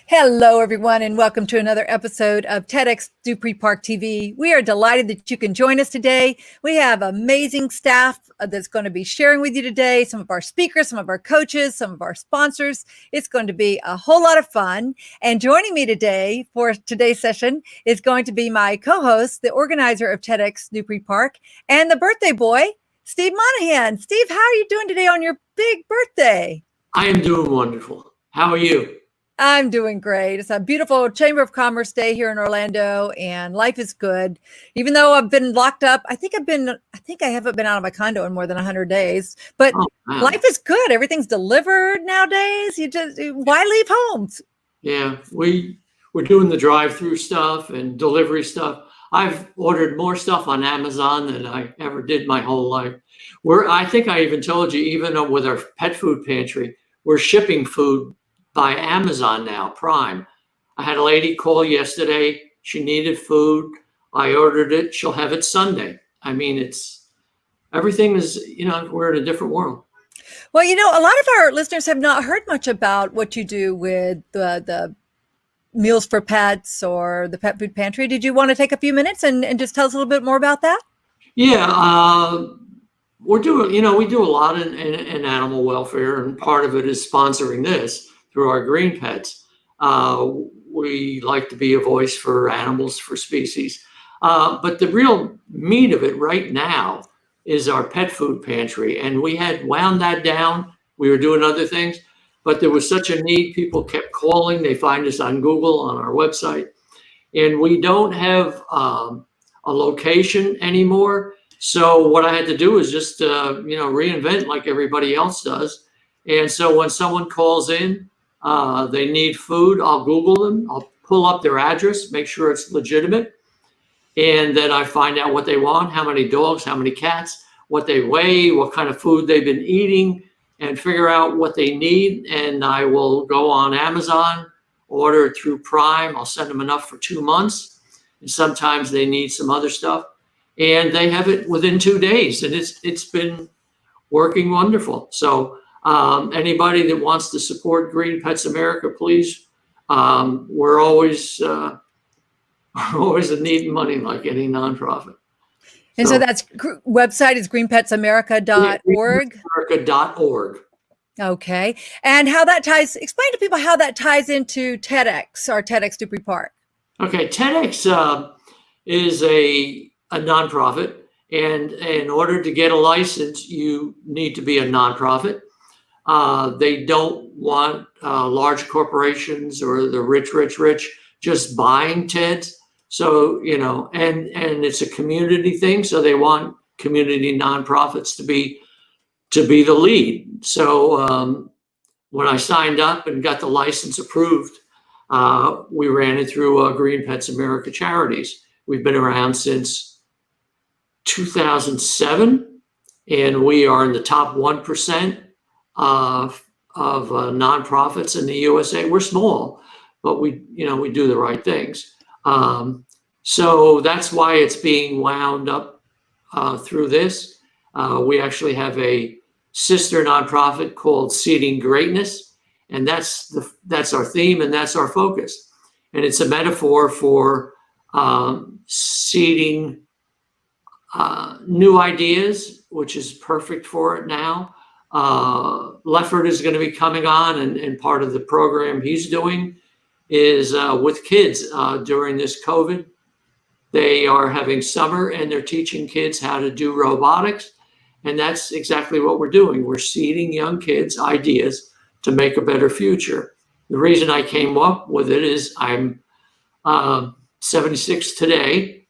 Hello, everyone, and welcome to another episode of TEDxDupreeParkTV. We are delighted that you can join us today. We have amazing staff that's going to be sharing with you today, some of our speakers, some of our coaches, some of our sponsors. It's going to be a whole lot of fun. And joining me today for today's session is going to be my co-host, the organizer of TEDx Dupree Park, and the birthday boy, Steve Monahan. Steve, how are you doing today on your big birthday? I am doing wonderful. How are you? I'm doing great. It's a beautiful Chamber of Commerce day here in Orlando, and life is good. Even though I've been locked up, I think I haven't been out of my condo in more than 100 days, but life is good. Everything's delivered nowadays. Why leave home? Yeah, we're doing the drive-through stuff and delivery stuff. I've ordered more stuff on Amazon than I ever did my whole life. I think I even told you, even with our pet food pantry, we're shipping food by Amazon now, Prime. I had a lady call yesterday. She needed food. I ordered it. She'll have it Sunday. I mean, everything is, we're in a different world. Well, a lot of our listeners have not heard much about what you do with the Meals for Pets or the Pet Food Pantry. Did you want to take a few minutes and just tell us a little bit more about that? Yeah, we do a lot in animal welfare, and part of it is sponsoring this through our Green Pets. We like to be a voice for animals, for species. But the real meat of it right now is our pet food pantry. And we had wound that down. We were doing other things, but there was such a need. People kept calling. They find us on Google, on our website. And we don't have a location anymore. So what I had to do is just, reinvent like everybody else does. And so when someone calls in, they need food, I'll Google them. I'll pull up their address, make sure it's legitimate. And then I find out what they want, how many dogs, how many cats, what they weigh, what kind of food they've been eating, and figure out what they need. And I will go on Amazon, order it through Prime. I'll send them enough for 2 months. And sometimes they need some other stuff. And they have it within 2 days. And it's been working wonderful. So anybody that wants to support Green Pets America, please. We're always in need of money, like any nonprofit. And so that's website is greenpetsamerica.org. America.org. Okay. And how that explain to people how that ties into TEDx or TEDx Dupree Park. Okay. TEDx is a nonprofit. And in order to get a license, you need to be a nonprofit. They don't want large corporations or the rich just buying TEDs. So, and it's a community thing. So they want community nonprofits to be the lead. So when I signed up and got the license approved, we ran it through Green Pets America Charities. We've been around since 2007, and we are in the top 1% of nonprofits in the USA. We're small, but we do the right things. So that's why it's being wound up through this. We actually have a sister nonprofit called Seeding Greatness, and that's our theme and that's our focus. And it's a metaphor for seeding new ideas, which is perfect for it now. Lefford is going to be coming on, and part of the program he's doing is with kids during this COVID. They are having summer and they're teaching kids how to do robotics. And that's exactly what we're doing. We're seeding young kids ideas to make a better future. The reason I came up with it is I'm 76 today.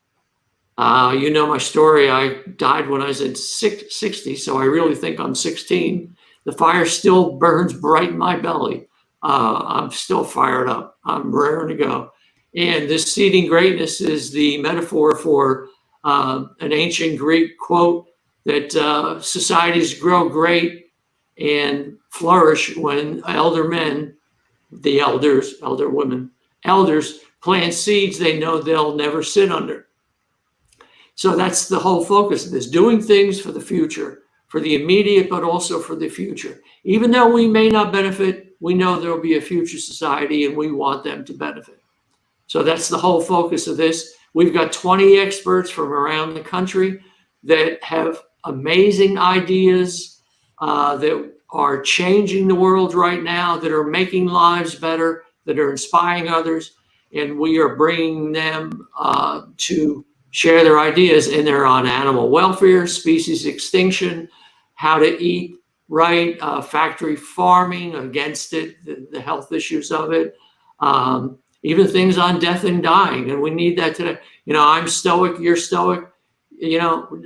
You know my story. I died when I was at 60, so I really think I'm 16. The fire still burns bright in my belly. I'm still fired up. I'm raring to go. And this seeding greatness is the metaphor for an ancient Greek quote that societies grow great and flourish when elder men, the elders, elder women, elders plant seeds they know they'll never sit under. So that's the whole focus of this, doing things for the future, for the immediate, but also for the future. Even though we may not benefit we know there will be a future society and we want them to benefit. So that's the whole focus of this. We've got 20 experts from around the country that have amazing ideas that are changing the world right now, that are making lives better, that are inspiring others. And we are bringing them to share their ideas, and they're on animal welfare, species extinction, how to eat right, factory farming, against it, the health issues of it, even things on death and dying. And we need that today. You know, I'm stoic, you're stoic. You know,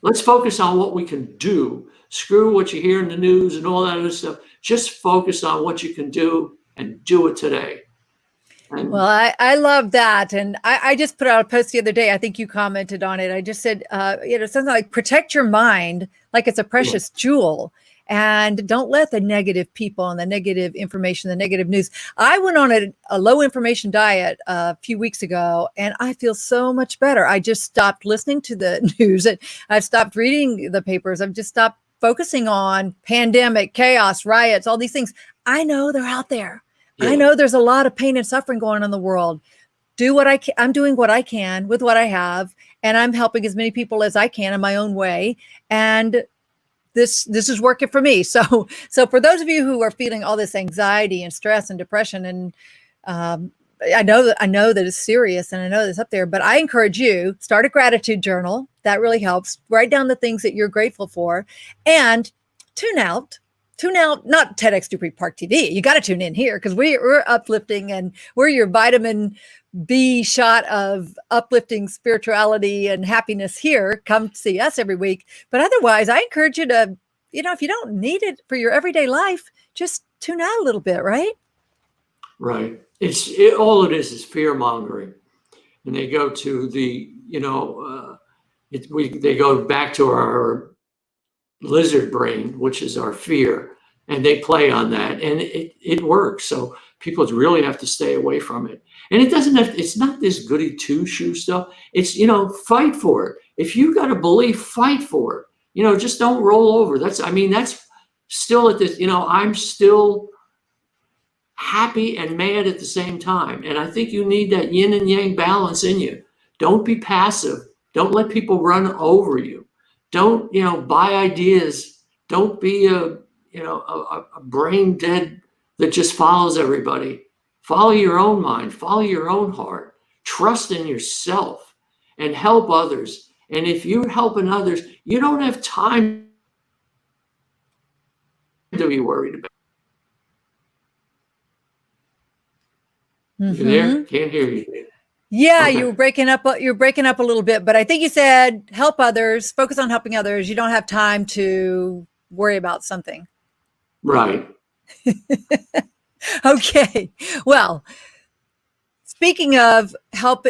let's focus on what we can do. Screw what you hear in the news and all that other stuff. Just focus on what you can do and do it today. And well, I love that. And I just put out a post the other day. I think you commented on it. I just said, something like protect your mind like it's a precious jewel. And don't let the negative people and the negative information, the negative news. I went on a low information diet a few weeks ago, and I feel so much better. I just stopped listening to the news. I've stopped reading the papers. I've just stopped focusing on pandemic, chaos, riots, all these things. I know they're out there. Yeah. I know there's a lot of pain and suffering going on in the world. Do what I can. I'm doing what I can with what I have, and I'm helping as many people as I can in my own way. And this is working for me. So for those of you who are feeling all this anxiety and stress and depression, and I know that it's serious, and I know that's up there, but I encourage you, start a gratitude journal. That really helps. Write down the things that you're grateful for, and tune out, not TEDxDupreeParkTV. You got to tune in here because we're uplifting, and we're your vitamin B shot of uplifting spirituality and happiness here. Come see us every week. But otherwise, I encourage you to, if you don't need it for your everyday life, just tune out a little bit, right? Right. All it is fear mongering. And they go to they go back to our lizard brain, which is our fear, and they play on that, and it works. So people really have to stay away from it. And it's not this goody two-shoe stuff. It's, fight for it. If you got a belief, fight for it. Just don't roll over. That's still at this, I'm still happy and mad at the same time. And I think you need that yin and yang balance in you. Don't be passive. Don't let people run over you. Don't, buy ideas. Don't be a brain dead that just follows everybody. Follow your own mind, follow your own heart, trust in yourself, and help others. And if you're helping others, you don't have time to be worried about. You there? Can't hear you. Yeah, Okay. you're breaking up a little bit, but I think you said help others, focus on helping others. You don't have time to worry about something. Right. Okay. Well, speaking of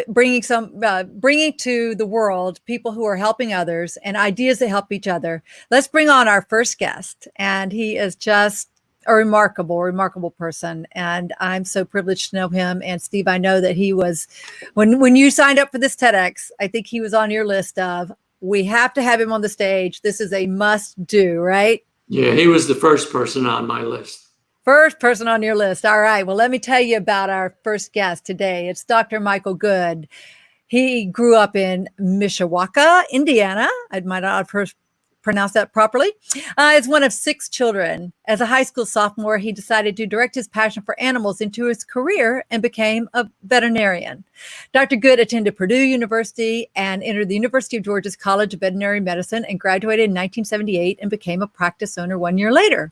bringing to the world people who are helping others and ideas that help each other, let's bring on our first guest. And he is just a remarkable person. And I'm so privileged to know him. And Steve, I know that he was, when you signed up for this TEDx, I think he was on your list of, we have to have him on the stage. This is a must do, right? Yeah, he was the first person on my list. First person on your list. All right. Well, let me tell you about our first guest today. It's Dr. Michael Good. He grew up in Mishawaka, Indiana. I might not have pronounced that properly. As one of 6 children. As a high school sophomore, he decided to direct his passion for animals into his career and became a veterinarian. Dr. Good attended Purdue University and entered the University of Georgia's College of Veterinary Medicine and graduated in 1978 and became a practice owner 1 year later.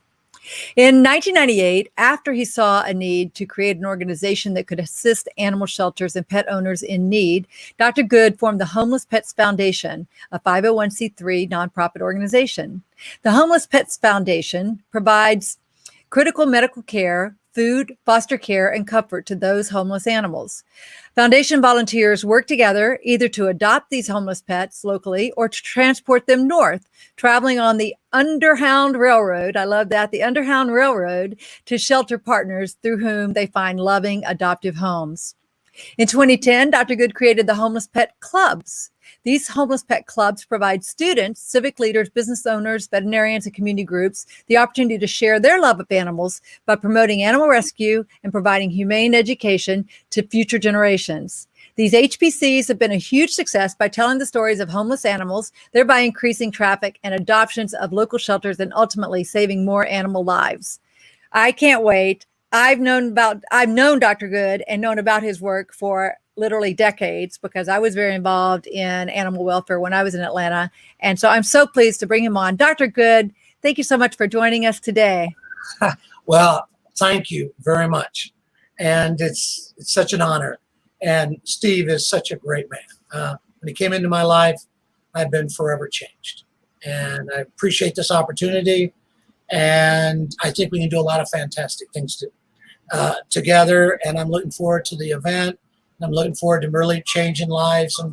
In 1998, after he saw a need to create an organization that could assist animal shelters and pet owners in need, Dr. Good formed the Homeless Pets Foundation, a 501c3 nonprofit organization. The Homeless Pets Foundation provides critical medical care, food, foster care, and comfort to those homeless animals. Foundation volunteers work together either to adopt these homeless pets locally or to transport them north, traveling on the Underhound Railroad. I love that, the Underhound Railroad, to shelter partners through whom they find loving adoptive homes. In 2010, Dr. Good created the Homeless Pet Clubs. These homeless pet clubs provide students, civic leaders, business owners, veterinarians, and community groups the opportunity to share their love of animals by promoting animal rescue and providing humane education to future generations. These HPCs have been a huge success by telling the stories of homeless animals, thereby increasing traffic and adoptions of local shelters and ultimately saving more animal lives. I can't wait. I've known Dr. Good and known about his work for literally decades because I was very involved in animal welfare when I was in Atlanta. And so I'm so pleased to bring him on. Dr. Good, thank you so much for joining us today. Well, thank you very much. And it's such an honor. And Steve is such a great man. When he came into my life, I've been forever changed. And I appreciate this opportunity. And I think we can do a lot of fantastic things together. And I'm looking forward to the event. I'm looking forward to really changing lives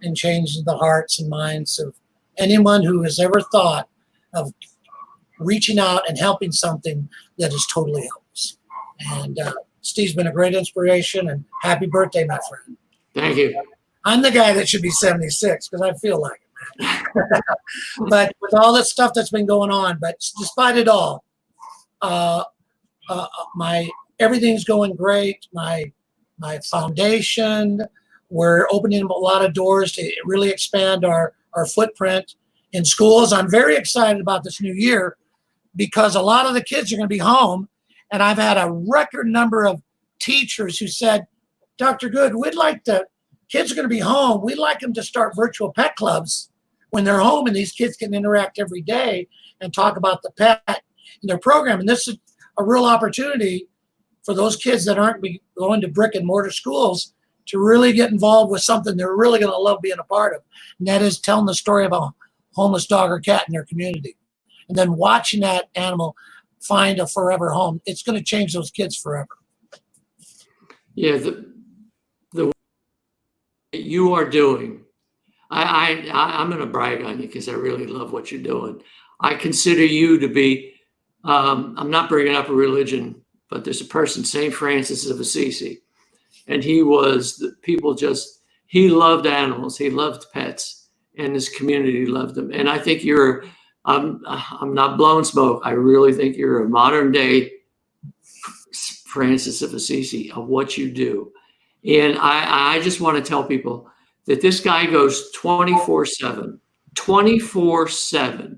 and changing the hearts and minds of anyone who has ever thought of reaching out and helping something that is totally helpless. And Steve's been a great inspiration, and happy birthday, my friend. Thank you. I'm the guy that should be 76 because I feel like it, man. But with all this stuff that's been going on, but despite it all, everything's going great. My foundation, we're opening a lot of doors to really expand our footprint in schools. I'm very excited about this new year because a lot of the kids are going to be home. And I've had a record number of teachers who said, Dr. Good, kids are going to be home. We'd like them to start virtual pet clubs when they're home, and these kids can interact every day and talk about the pet in their program. And this is a real opportunity for those kids that aren't going to brick and mortar schools to really get involved with something they're really going to love being a part of. And that is telling the story of a homeless dog or cat in their community. And then watching that animal find a forever home. It's going to change those kids forever. Yeah, the you are doing, I'm going to brag on you because I really love what you're doing. I consider you to be, I'm not bringing up a religion, but there's a person, St. Francis of Assisi, and he loved animals, he loved pets, and his community loved them. And I think I'm not blowing smoke. I really think you're a modern day Francis of Assisi of what you do. And I just want to tell people that this guy goes 24/7, 24/7.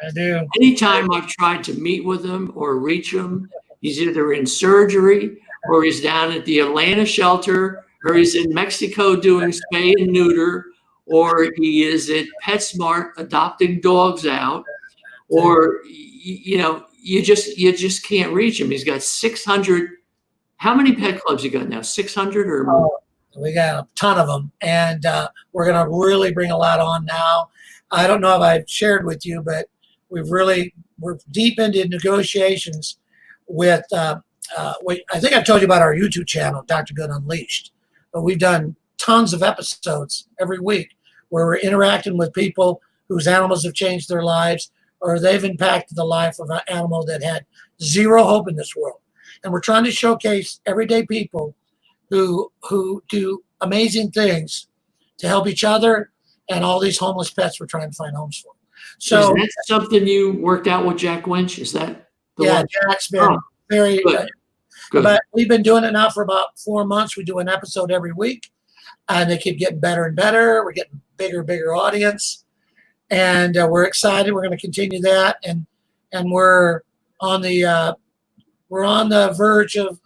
I do. Anytime I've tried to meet with him or reach him, he's either in surgery or he's down at the Atlanta shelter or he's in Mexico doing spay and neuter, or he is at PetSmart adopting dogs out, or you just can't reach him. He's got 600. How many pet clubs you got now? 600 or more? We got a ton of them, and we're going to really bring a lot on now. I don't know if I've shared with you, but we're deep into negotiations with. I think I've told you about our YouTube channel, DrGoodUnleashed, but we've done tons of episodes every week where we're interacting with people whose animals have changed their lives or they've impacted the life of an animal that had zero hope in this world. And we're trying to showcase everyday people who do amazing things to help each other and all these homeless pets we're trying to find homes for. So is that something you worked out with Jack Winch? Is that the one? Jack's been very good. But we've been doing it now for about 4 months. We do an episode every week, and they keep getting better and better. We're getting bigger audience, and we're excited. We're going to continue that, and we're on the verge of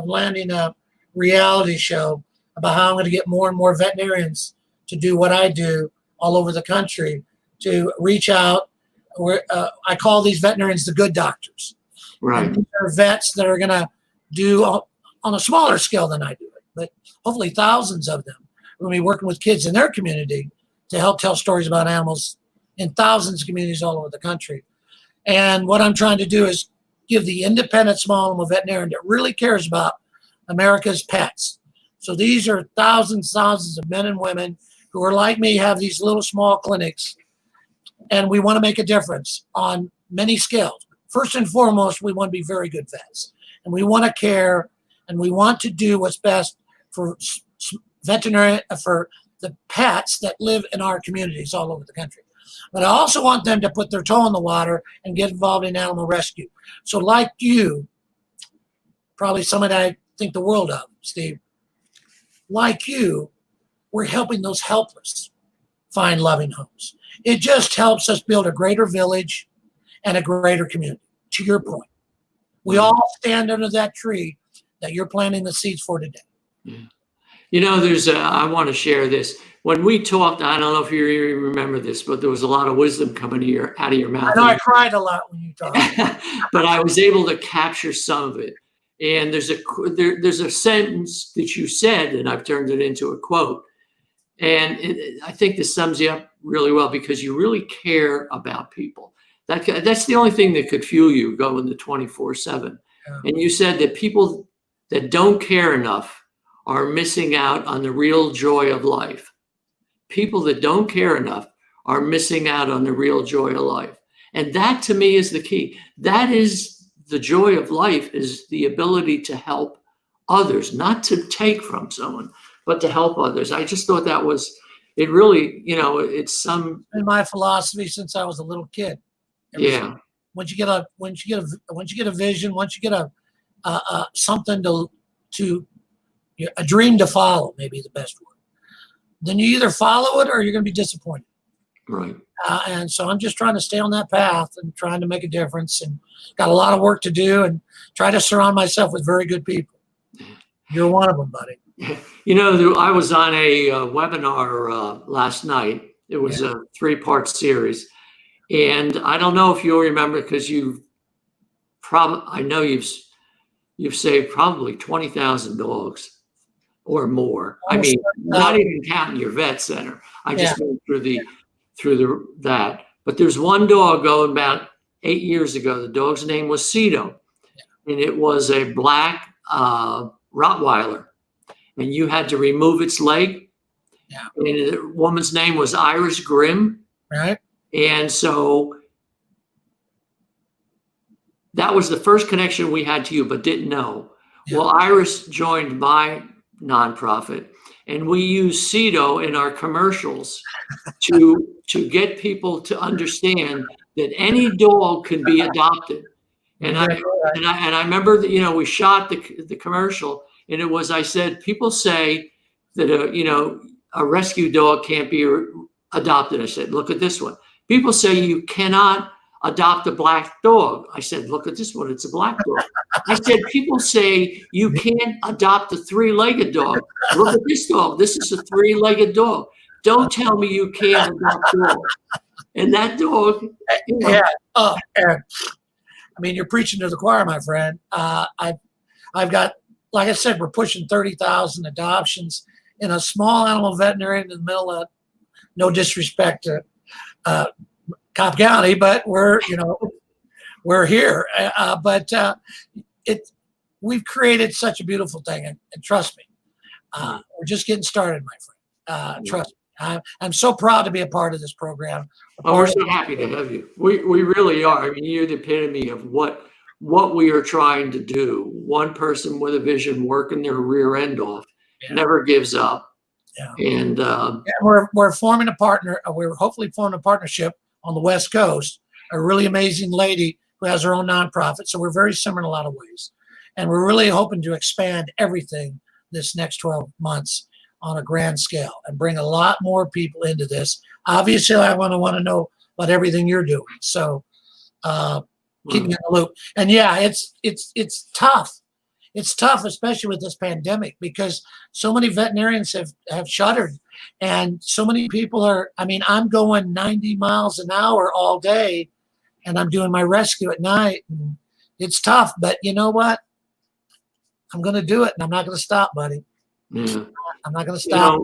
landing a reality show about how I'm going to get more and more veterinarians to do what I do all over the country to reach out. I call these veterinarians the good doctors. Right. And these are vets that are going to do on a smaller scale than I do it, but hopefully thousands of them. We're going to be working with kids in their community to help tell stories about animals in thousands of communities all over the country. And what I'm trying to do is give the independent small animal veterinarian that really cares about America's pets. So these are thousands of men and women who are like me, have these little small clinics, and we want to make a difference on many scales. First and foremost, we want to be very good vets, and we want to care and we want to do what's best for veterinary, for the pets that live in our communities all over the country. But I also want them to put their toe in the water and get involved in animal rescue. So like you, probably somebody I think the world of, Steve, like you, we're helping those helpless find loving homes. It just helps us build a greater village and a greater community, to your point. We all stand under that tree that you're planting the seeds for today. Yeah. You know, I want to share this. When we talked, I don't know if you remember this, but there was a lot of wisdom coming out of your mouth. I know I cried a lot when you talked. But I was able to capture some of it. And there's a sentence that you said, and I've turned it into a quote. And I think this sums you up really well, because you really care about people. That's the only thing that could fuel you going to 24/7. Yeah. And you said that people that don't care enough are missing out on the real joy of life. People that don't care enough are missing out on the real joy of life. And that, to me, is the key. That is the joy of life, is the ability to help others, not to take from someone, but to help others. I just thought that was, it really, you know, it's some. In my philosophy since I was a little kid. Yeah. Once you get a vision, once you get something to a dream to follow, maybe the best word, then you either follow it or you're going to be disappointed. Right. And so I'm just trying to stay on that path and trying to make a difference, and got a lot of work to do, and try to surround myself with very good people. You're one of them, buddy. You know, I was on a webinar last night. It was a 3-part series. And I don't know if you'll remember, because I know you've saved probably 20,000 dogs or more. I mean, not even counting your vet center. I just went through that. But there's one dog going about 8 years ago. The dog's name was Cito, and it was a black Rottweiler, and you had to remove its leg. Yeah. And the woman's name was Iris Grimm. Right. And so that was the first connection we had to you, but didn't know. Yeah. Well, Iris joined my nonprofit, and we use Cito in our commercials to get people to understand that any dog can be adopted. And I remember that, you know, we shot the commercial, and it was, I said, people say that a rescue dog can't be adopted. I said, look at this one. People say you cannot adopt a black dog. I said, look at this one. It's a black dog. I said, people say you can't adopt a 3-legged dog. Look at this dog. This is a 3-legged dog. Don't tell me you can't adopt a dog. And that dog. You know, Aaron, I mean, you're preaching to the choir, my friend. I've got, like I said, we're pushing 30,000 adoptions in a small animal veterinarian in the middle of, no disrespect to Cobb County, but we're here. We've created such a beautiful thing, and trust me, we're just getting started, my friend. Trust me. I'm so proud to be a part of this program. We're so happy to have you. We really are. I mean, you're the epitome of what we are trying to do. One person with a vision, working their rear end off, never gives up. Yeah. And we're forming a partner. We're hopefully forming a partnership on the West Coast. A really amazing lady who has her own nonprofit. So we're very similar in a lot of ways, and we're really hoping to expand everything this next 12 months on a grand scale and bring a lot more people into this. Obviously, I want to know about everything you're doing. So keep me in the loop. And it's tough. It's tough, especially with this pandemic, because so many veterinarians have shuttered, and so many people I'm going 90 miles an hour all day, and I'm doing my rescue at night. And it's tough, but you know what? I'm going to do it, and I'm not going to stop, buddy. Yeah. I'm not going to stop.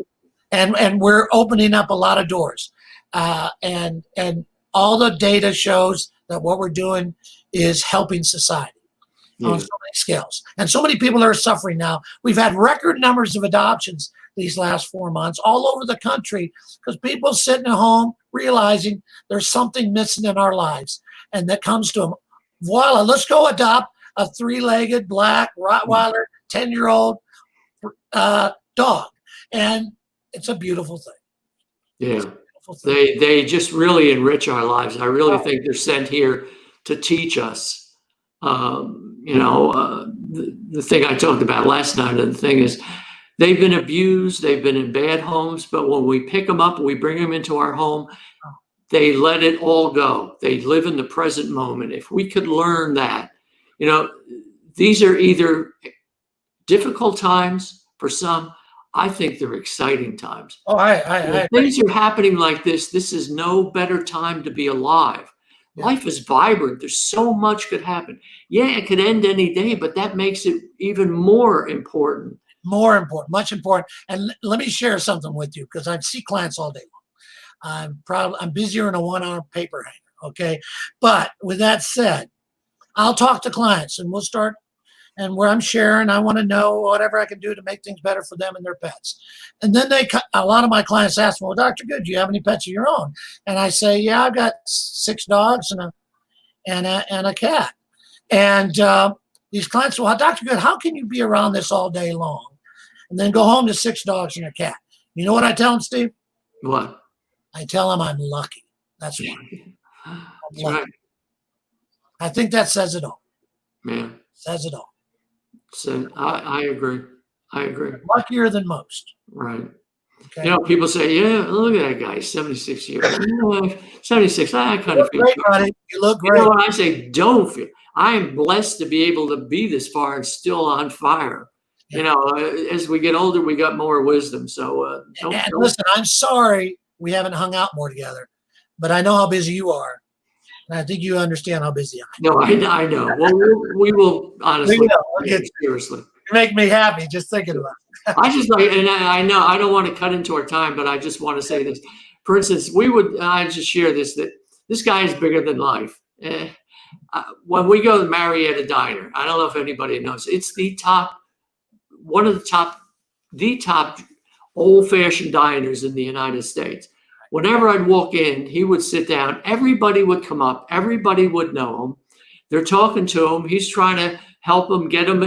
And we're opening up a lot of doors. And all the data shows that what we're doing is helping society. On so many scales. And so many people are suffering now. We've had record numbers of adoptions these last 4 months all over the country, because people sitting at home realizing there's something missing in our lives, and that comes to them. Voila, let's go adopt a 3-legged black Rottweiler 10-year-old dog. And it's a beautiful thing. Yeah. They just really enrich our lives. I really think they're sent here to teach us. The thing I talked about last night, and the thing is, they've been abused, they've been in bad homes, but when we pick them up, we bring them into our home, they let it all go. They live in the present moment. If we could learn that, these are either difficult times for some. I think they're exciting times. Things are happening like this. This is no better time to be alive. Yeah. Life is vibrant. There's so much could happen. Yeah, it could end any day, but that makes it even more important. More important, much important. And let me share something with you, because I see clients all day long. I'm busier than a one-arm paper hanger, okay? But with that said, I'll talk to clients and we'll start, and where I'm sharing, I want to know whatever I can do to make things better for them and their pets. And then a lot of my clients ask me, well, Dr. Good, do you have any pets of your own? And I say, yeah, I've got 6 dogs and a cat. And these clients say, well, Dr. Good, how can you be around this all day long and then go home to 6 dogs and a cat? You know what I tell them, Steve? What? I tell them I'm lucky. That's why. That's right. I think that says it all. Yeah. Says it all. So I agree. Luckier than most. Right. Okay. People say, yeah, look at that guy, 76 years. 76, I kind of feel great, buddy. You look great. I say, don't feel. I am blessed to be able to be this far and still on fire. Yeah. As we get older, we got more wisdom. So don't. Listen, I'm sorry we haven't hung out more together, but I know how busy you are. And I think you understand how busy I am. No, I know. Well, we will honestly. Seriously. You make me happy just thinking about it. I just like, and I know I don't want to cut into our time, but I just want to say this. For instance, I just share this, that this guy is bigger than life. When we go to Marietta Diner, I don't know if anybody knows, it's the top old-fashioned diners in the United States. Whenever I'd walk in, he would sit down. Everybody would come up. Everybody would know him. They're talking to him. He's trying to help him, get him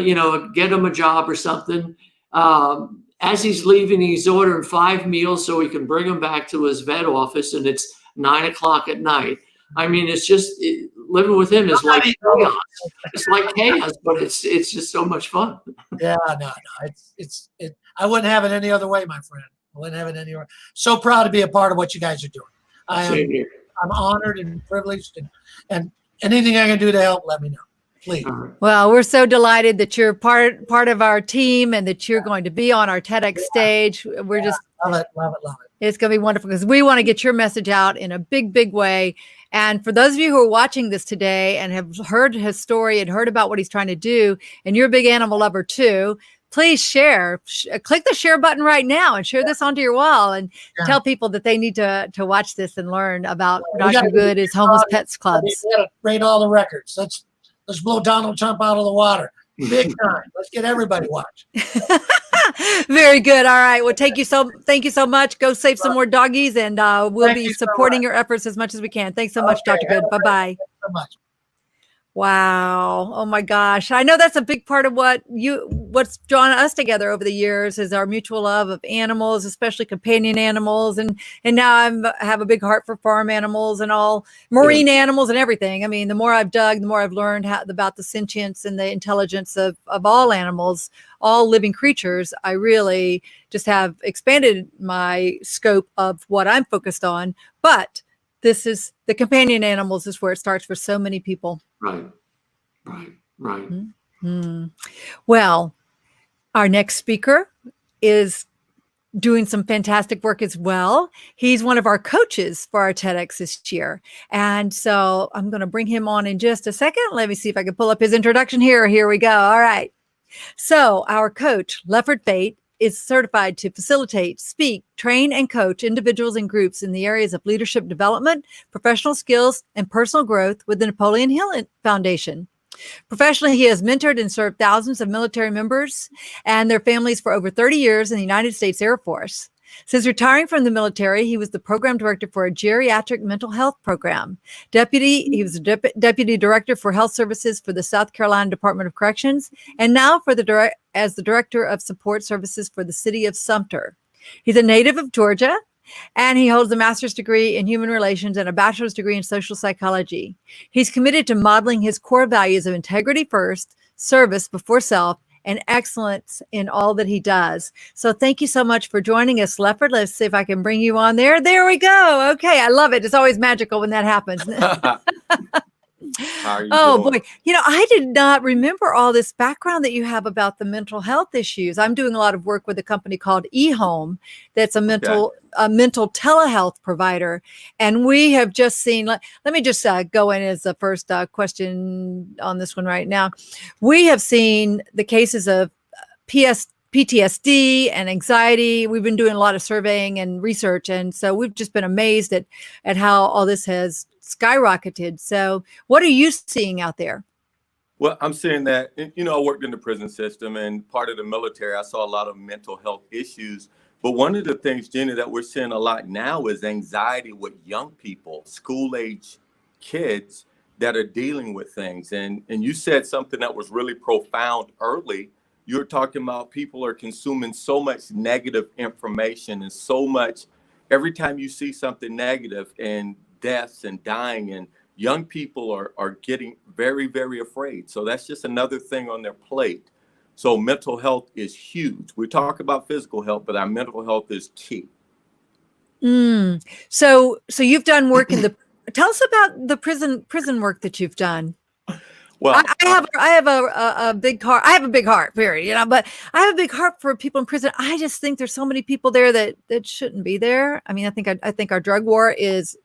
a job or something. As he's leaving, he's ordering 5 meals so he can bring them back to his vet office, and it's 9 o'clock at night. I mean, it's just living with him is like chaos. It's like chaos, but it's just so much fun. Yeah, no, I wouldn't have it any other way, my friend. I wouldn't have it any other. So proud to be a part of what you guys are doing. I'm honored and privileged, and anything I can do to help, let me know, please. Well, we're so delighted that you're part of our team and that you're going to be on our TEDx stage. We're just love it. It's going to be wonderful because we want to get your message out in a big, big way. And for those of you who are watching this today and have heard his story and heard about what he's trying to do, and you're a big animal lover too, please share. Click the share button right now and share this onto your wall and tell people that they need to watch this and learn about Dr. Good, his homeless pets clubs. We got to break all the records. Let's blow Donald Trump out of the water. Big time. Let's get everybody watching. Very good. All right. Well, thank you so much. Go save some more doggies, and we'll be supporting your efforts as much as we can. Thanks so much, Dr. Good. Bye-bye. Thanks so much. Wow. Oh my gosh. I know that's a big part of what's drawn us together over the years is our mutual love of animals, especially companion animals. And now I have a big heart for farm animals and all marine animals and everything. I mean, the more I've dug, the more I've learned about the sentience and the intelligence of all animals, all living creatures. I really just have expanded my scope of what I'm focused on. But this is the companion animals is where it starts for so many people. Right. Mm-hmm. Well, our next speaker is doing some fantastic work as well. He's one of our coaches for our TEDx this year. And so I'm going to bring him on in just a second. Let me see if I can pull up his introduction here. Here we go. All right. So our coach, Lefford Fate, is certified to facilitate, speak, train, and coach individuals and groups in the areas of leadership development, professional skills, and personal growth with the Napoleon Hill Foundation. Professionally, he has mentored and served thousands of military members and their families for over 30 years in the United States Air Force. Since retiring from the military, he was the program director for a geriatric mental health program. He was a deputy director for health services for the South Carolina Department of Corrections, and now for the as the Director of Support Services for the City of Sumter. He's a native of Georgia, and he holds a master's degree in human relations and a bachelor's degree in social psychology. He's committed to modeling his core values of integrity first, service before self, and excellence in all that he does. So thank you so much for joining us, Lefford. Let's see if I can bring you on there. There we go. Okay, I love it. It's always magical when that happens. How are you Oh doing? boy, I did not remember all this background that you have about the mental health issues. I'm doing a lot of work with a company called eHome that's a mental telehealth provider, and we have just seen. Let me just go in as the first question on this one right now. We have seen the cases of PTSD and anxiety. We've been doing a lot of surveying and research, and so we've just been amazed at how all this has skyrocketed. So what are you seeing out there? Well, I'm seeing that, I worked in the prison system, and part of the military, I saw a lot of mental health issues. But one of the things, Jenny, that we're seeing a lot now is anxiety with young people, school-age kids that are dealing with things. And you said something that was really profound early. You're talking about people are consuming so much negative information and so much, every time you see something negative and deaths and dying, and young people are getting very, very afraid. So that's just another thing on their plate. So mental health is huge. We talk about physical health, but our mental health is key. So you've done work in tell us about the prison work that you've done. Well, I have a big heart. I have a big heart, period, but I have a big heart for people in prison. I just think there's so many people there that shouldn't be there. I mean, I think our drug war is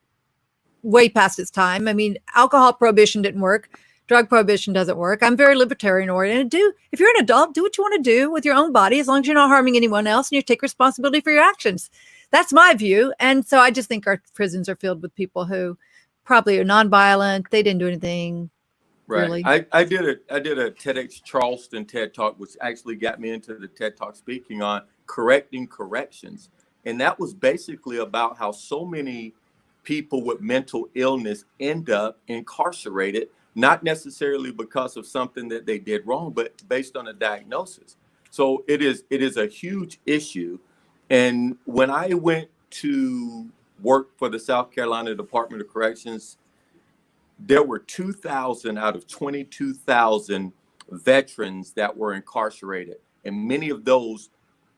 way past its time. I mean, alcohol prohibition didn't work. Drug prohibition doesn't work. I'm very libertarian oriented. If you're an adult, do what you want to do with your own body, as long as you're not harming anyone else and you take responsibility for your actions. That's my view. And so I just think our prisons are filled with people who probably are nonviolent. They didn't do anything. Right. Really. I did a TEDx Charleston TED Talk, which actually got me into the TED Talk speaking on correcting corrections. And that was basically about how so many people with mental illness end up incarcerated, not necessarily because of something that they did wrong, but based on a diagnosis. So it is a huge issue. And when I went to work for the South Carolina Department of Corrections, there were 2,000 out of 22,000 veterans that were incarcerated. And many of those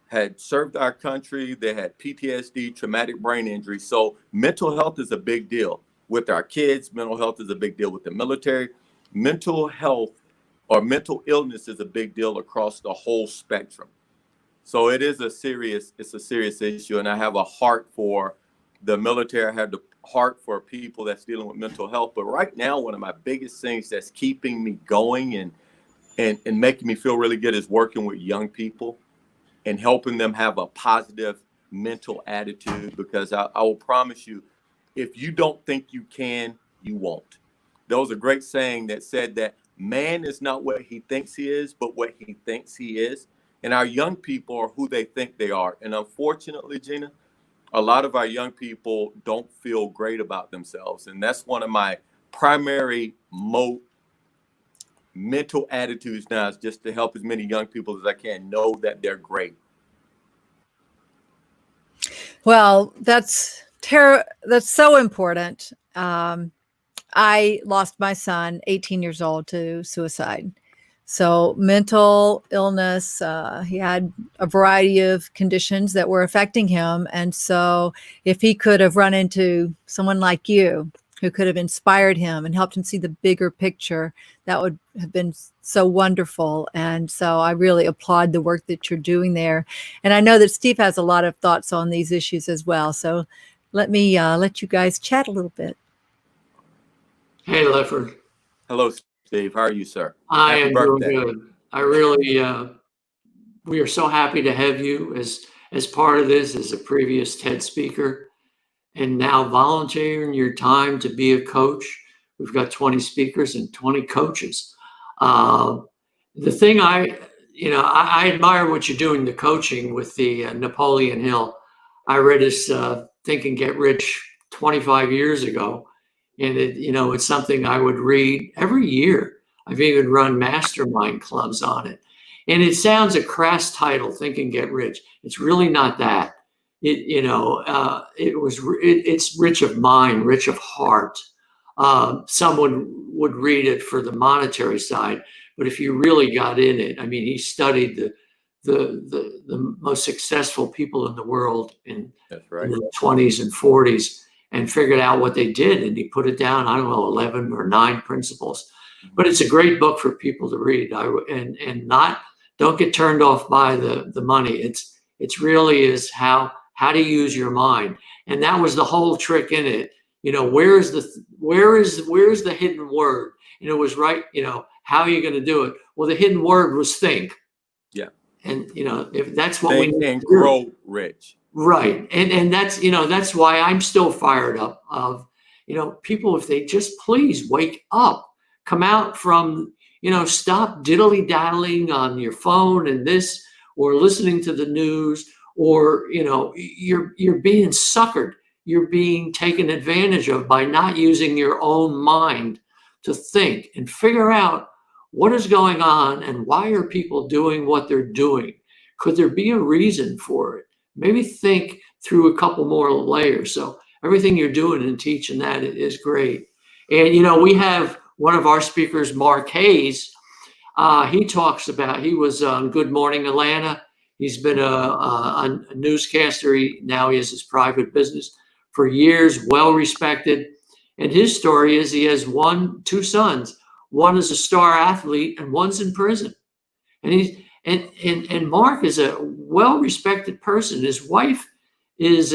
had served our country. They had PTSD, traumatic brain injury. So mental health is a big deal with our kids. Mental health is a big deal with the military. Mental health or mental illness is a big deal across the whole spectrum. So it's a serious issue. And I have a heart for the military. I have the heart for people that's dealing with mental health. But right now, one of my biggest things that's keeping me going and making me feel really good is working with young people and helping them have a positive mental attitude, because I will promise you, if you don't think you can, you won't. There was a great saying that said that man is not what he thinks he is, but what he thinks he is. And our young people are who they think they are. And unfortunately, Gina, a lot of our young people don't feel great about themselves. And that's one of my primary mental attitudes now, is just to help as many young people as I can know that they're great. Well, that's so important. I lost my son, 18 years old, to suicide. So mental illness, he had a variety of conditions that were affecting him. And so if he could have run into someone like you, who could have inspired him and helped him see the bigger picture, that would have been so wonderful. And so I really applaud the work that you're doing there. And I know that Steve has a lot of thoughts on these issues as well. So let me let you guys chat a little bit. Hey, Lefford. Hello, Steve. How are you, sir? I Happy am birthday. doing good. I really, we are so happy to have you as part of this, as a previous TED speaker, and now volunteering your time to be a coach. We've got 20 speakers and 20 coaches. The thing I admire what you're doing, the coaching with the Napoleon Hill. I read his Think and Get Rich 25 years ago. And it's something I would read every year. I've even run mastermind clubs on it. And it sounds a crass title, Think and Get Rich. It's really not that. It's rich of mind, rich of heart. Someone would read it for the monetary side, but if you really got in it, I mean, he studied the most successful people in the world in the 20s and 40s and figured out what they did, and he put it down. I don't know, 11 or 9 principles. But it's a great book for people to read. Don't get turned off by the money. It's really is how to use your mind, and that was the whole trick in it. Where is the hidden word? And it was right. How are you going to do it? Well, the hidden word was think. Yeah. And if that's what think we need and to grow do. rich. Right. And that's why I'm still fired up of, people, if they just please wake up, come out from, stop diddly daddling on your phone and this, or listening to the news, or, you're being suckered. You're being taken advantage of by not using your own mind to think and figure out what is going on and why are people doing what they're doing. Could there be a reason for it? Maybe think through a couple more layers. So everything you're doing and teaching that is great. And, we have one of our speakers, Mark Hayes. He talks about, he was on Good Morning Atlanta. He's been a newscaster. Now he has his private business for years, well respected. And his story is he has two sons. One is a star athlete and one's in prison. And Mark is a well-respected person. His wife is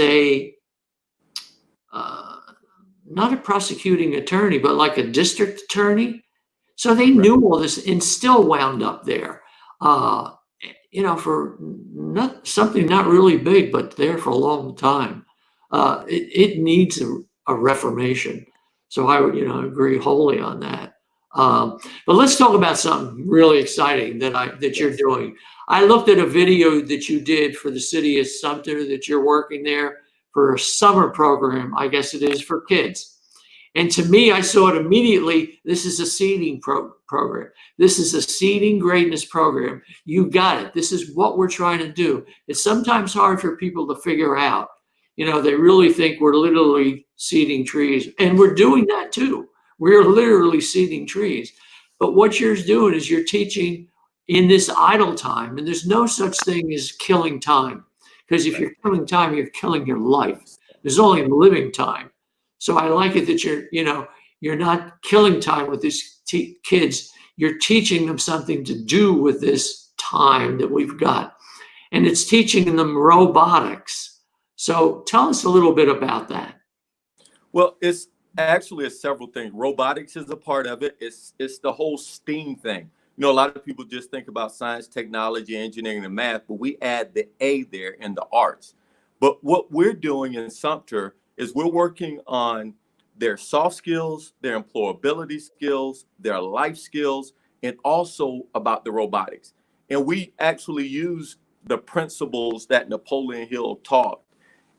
not a prosecuting attorney, but like a district attorney. So they knew all this and still wound up there, for something not really big, but there for a long time. It needs a reformation. So I would, agree wholly on that. But let's talk about something really exciting that you're doing. I looked at a video that you did for the City of Sumter, that you're working there for a summer program, I guess it is, for kids. And to me, I saw it immediately. This is a seeding program. This is a seeding greatness program. You got it. This is what we're trying to do. It's sometimes hard for people to figure out. They really think we're literally seeding trees, and we're doing that too. We're literally seeding trees. But what you're doing is you're teaching in this idle time, and there's no such thing as killing time. Because if you're killing time, you're killing your life. There's only living time. So I like it that you're not killing time with these kids. You're teaching them something to do with this time that we've got. And it's teaching them robotics. So tell us a little bit about that. Well, it's actually several things. Robotics is a part of it. It's the whole STEAM thing. A lot of people just think about science, technology, engineering, and math, but we add the A there in the arts. But what we're doing in Sumter is we're working on their soft skills, their employability skills, their life skills, and also about the robotics. And we actually use the principles that Napoleon Hill taught.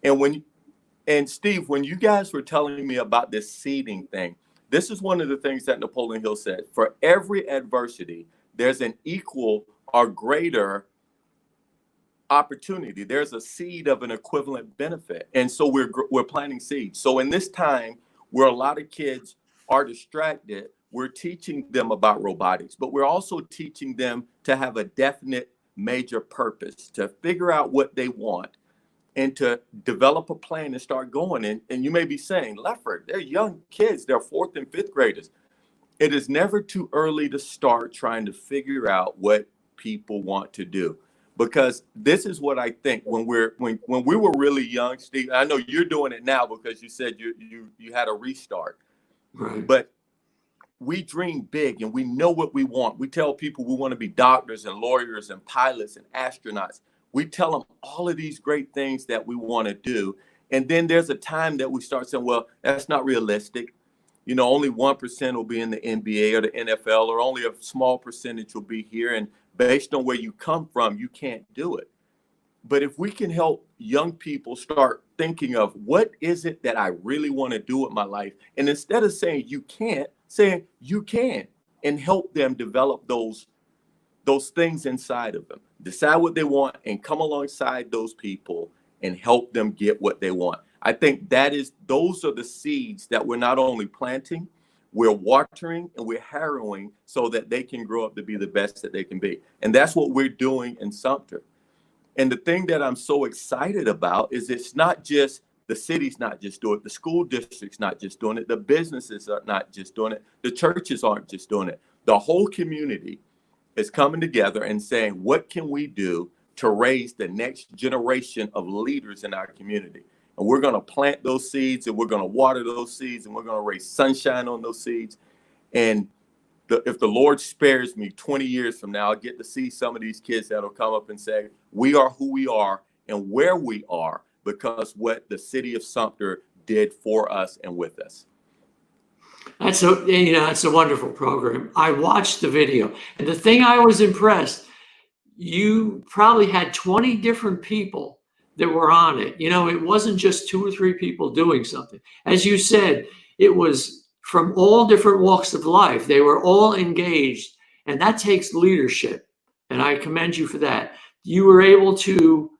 And Steve, when you guys were telling me about this seeding thing, this is one of the things that Napoleon Hill said. For every adversity, there's an equal or greater opportunity. There's a seed of an equivalent benefit. And so we're planting seeds. So in this time where a lot of kids are distracted, we're teaching them about robotics, but we're also teaching them to have a definite major purpose, to figure out what they want, and to develop a plan and start going. And you may be saying, Lefford, they're young kids. They're 4th and 5th graders. It is never too early to start trying to figure out what people want to do. Because this is what I think when we were really young, Steve, I know you're doing it now because you said you had a restart. Right. But we dream big and we know what we want. We tell people we want to be doctors and lawyers and pilots and astronauts. We tell them all of these great things that we want to do. And then there's a time that we start saying, well, that's not realistic. Only 1% will be in the NBA or the NFL, or only a small percentage will be here. And based on where you come from, you can't do it. But if we can help young people start thinking of what is it that I really want to do with my life, and instead of saying you can't, saying you can, and help them develop those those things inside of them, decide what they want, and come alongside those people and help them get what they want. I think those are the seeds that we're not only planting, we're watering and we're harrowing so that they can grow up to be the best that they can be. And that's what we're doing in Sumter. And the thing that I'm so excited about is it's not just the city's not just doing it, the school district's not just doing it, the businesses are not just doing it, the churches aren't just doing it. The whole community is coming together and saying, what can we do to raise the next generation of leaders in our community? And we're going to plant those seeds, and we're going to water those seeds, and we're going to raise sunshine on those seeds. And if the Lord spares me 20 years from now, I'll get to see some of these kids that'll come up and say, we are who we are and where we are because what the city of Sumter did for us and with us. That's a wonderful program. I watched the video, and the thing I was impressed, you probably had 20 different people that were on it. It wasn't just 2 or 3 people doing something. As you said, it was from all different walks of life. They were all engaged, and that takes leadership. And I commend you for that. You were able to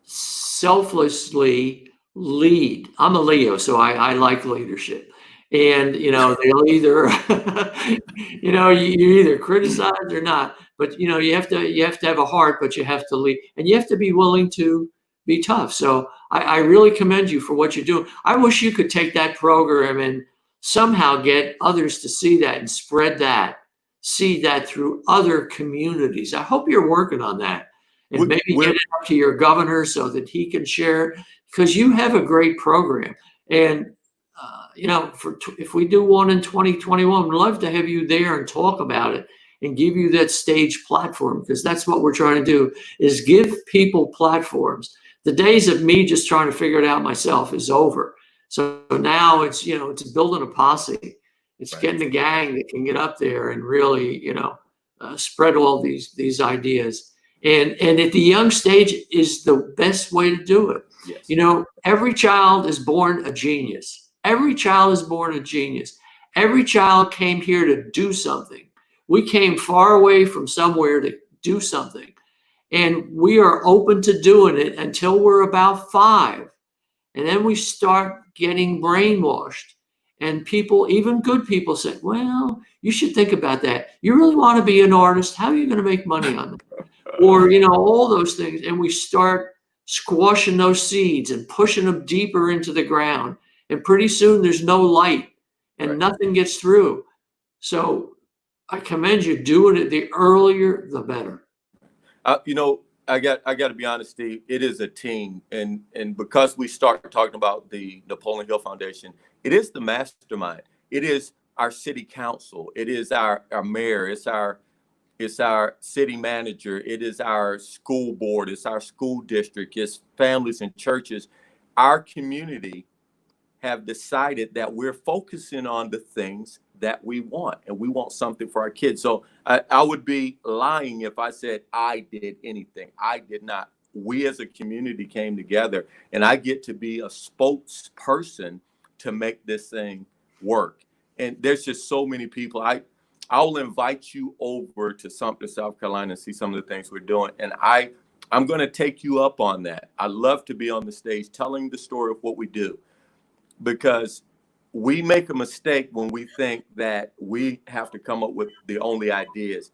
selflessly lead. I'm a Leo, so I like leadership. And they'll either you either criticize or not, but you have to have a heart, but you have to lead, and you have to be willing to be tough. So I really commend you for what you're doing. I wish you could take that program and somehow get others to see that and spread that, see that through other communities. I hope you're working on that, and maybe get it up to your governor so that he can share it, because you have a great program. And if we do one in 2021, we'd love to have you there and talk about it and give you that stage platform, because that's what we're trying to do, is give people platforms. The days of me just trying to figure it out myself is over. So now it's building a posse. It's right. Getting a gang that can get up there and really, spread all these ideas. And at the young stage is the best way to do it. Yes. Every child is born a genius. Every child is born a genius. Every child came here to do something. We came far away from somewhere to do something. And we are open to doing it until we're about 5. And then we start getting brainwashed. And people, even good people, say, well, you should think about that. You really want to be an artist? How are you going to make money on that? Or, all those things. And we start squashing those seeds and pushing them deeper into the ground. And pretty soon there's no light and right. Nothing gets through. So I commend you. Doing it the earlier, the better. I got to be honest, Steve, it is a team. And because we start talking about the Napoleon Hill Foundation, it is the mastermind. It is our city council. It is our mayor. It's our city manager. It is our school board. It's our school district. It's families and churches. Our community have decided that we're focusing on the things that we want, and we want something for our kids. So I would be lying if I said I did anything. I did not. We as a community came together, and I get to be a spokesperson to make this thing work. And there's just so many people. I'll invite you over to Sumter, South Carolina, and see some of the things we're doing. And I'm going to take you up on that. I love to be on the stage telling the story of what we do, because we make a mistake when we think that we have to come up with the only ideas.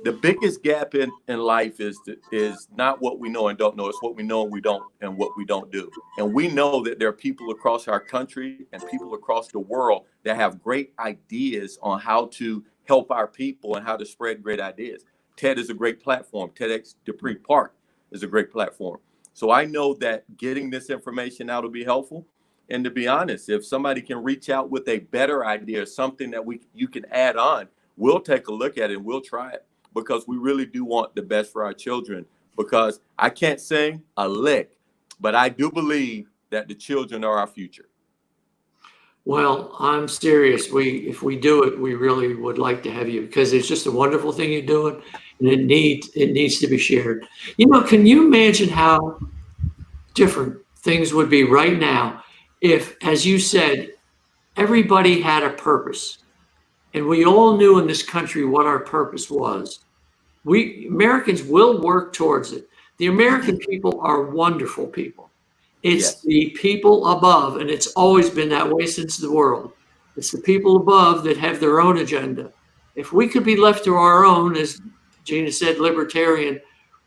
The biggest gap in life is not what we know and don't know. It's what we know and what we don't do. And we know that there are people across our country and people across the world that have great ideas on how to help our people and how to spread great ideas. TED is a great platform. TEDxDupreePark is a great platform. So I know that getting this information out will be helpful. And to be honest, if somebody can reach out with a better idea, something that you can add on, we'll take a look at it and we'll try it, because we really do want the best for our children. Because I can't sing a lick, but I do believe that the children are our future. Well, I'm serious. If we do it, we really would like to have you, because it's just a wonderful thing you're doing, and it needs to be shared. Can you imagine how different things would be right now if, as you said, everybody had a purpose? and we all knew in this country what our purpose was, we Americans will work towards it. The American people are wonderful people. It's Yes. the people above, and it's always been that way since the world. It's the people above that have their own agenda. If we could be left to our own, as Gina said, libertarian,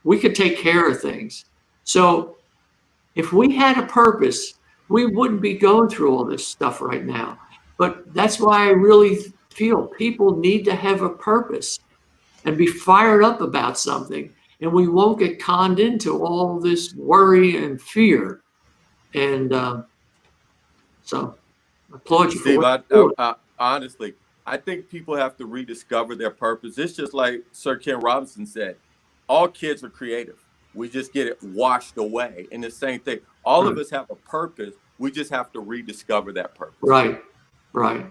we could take care of things. So if we had a purpose, we wouldn't be going through all this stuff right now. But that's why I really feel people need to have a purpose and be fired up about something, and we won't get conned into all this worry and fear. And so I applaud you Steve, for what you're doing. honestly, I think people have to rediscover their purpose. It's just like Sir Ken Robinson said, all kids are creative. We just get it washed away. And the same thing, all of us have a purpose. We just have to rediscover that purpose. Right, right.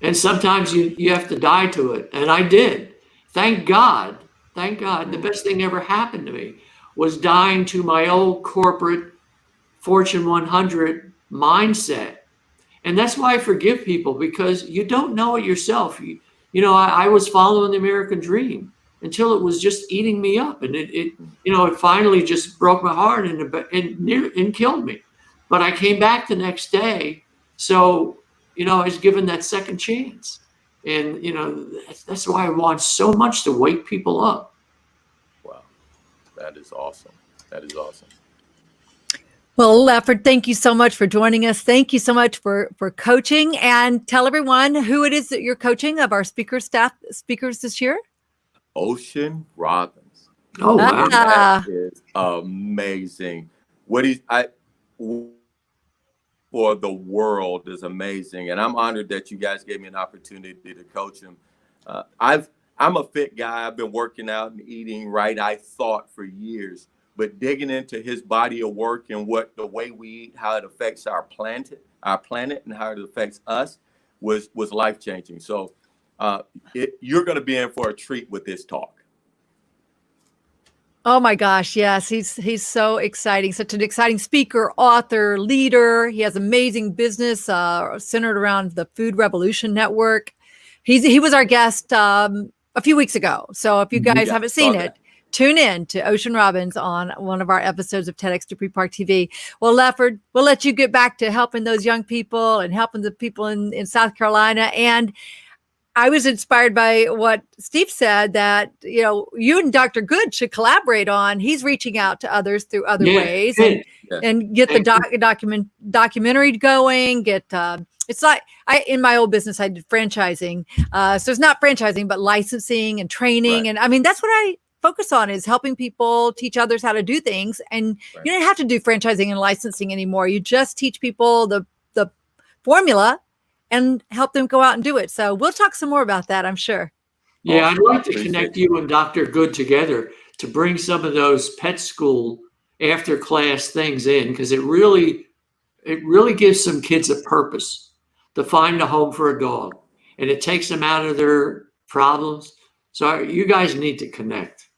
And sometimes you have to die to it. And I did. Thank God. Thank God. The best thing ever happened to me was dying to my old corporate Fortune 100 mindset. And that's why I forgive people, because you don't know it yourself. You know, I was following the American dream until it was just eating me up. And it finally just broke my heart and killed me. But I came back the next day. So, I was given that second chance. And, that's why I want so much to wake people up. Wow. That is awesome. That is awesome. Well, Lefford, thank you so much for joining us. Thank you so much for coaching, and tell everyone who it is that you're coaching of our speakers this year. Ocean Robbins. Oh, wow. That is amazing. For the world is amazing. And I'm honored that you guys gave me an opportunity to coach him. I'm a fit guy. I've been working out and eating right, I thought, for years. But digging into his body of work and the way we eat, how it affects our planet, and how it affects us was life-changing. So you're going to be in for a treat with this talk. Oh my gosh, yes, he's so exciting, such an exciting speaker, author, leader. He has amazing business centered around the Food Revolution Network. He was our guest a few weeks ago. So if you guys haven't seen it, tune in to Ocean Robbins on one of our episodes of TEDxDupreeParkTV. Well, Lefford, we'll let you get back to helping those young people and helping the people in South Carolina. And I was inspired by what Steve said, that, you and Dr. Good should collaborate on. He's reaching out to others through other ways and get the documentary going. It's like in my old business, I did franchising. So it's not franchising, but licensing and training. Right. And I mean, that's what I focus on, is helping people teach others how to do things. And you don't have to do franchising and licensing anymore. You just teach people the formula and help them go out and do it. So we'll talk some more about that, I'm sure. Yeah, I'd like to connect you and Dr. Good together to bring some of those pet school after class things in, because it really gives some kids a purpose to find a home for a dog, and it takes them out of their problems. So you guys need to connect.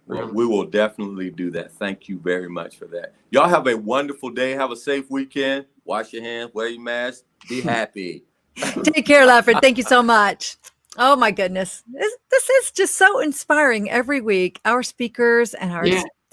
Well, we will definitely do that. Thank you very much for that. Y'all have a wonderful day. Have a safe weekend. Wash your hands, wear your mask, be happy. Take care, Lefford. Thank you so much. Oh my goodness. This is just so inspiring every week. Our speakers and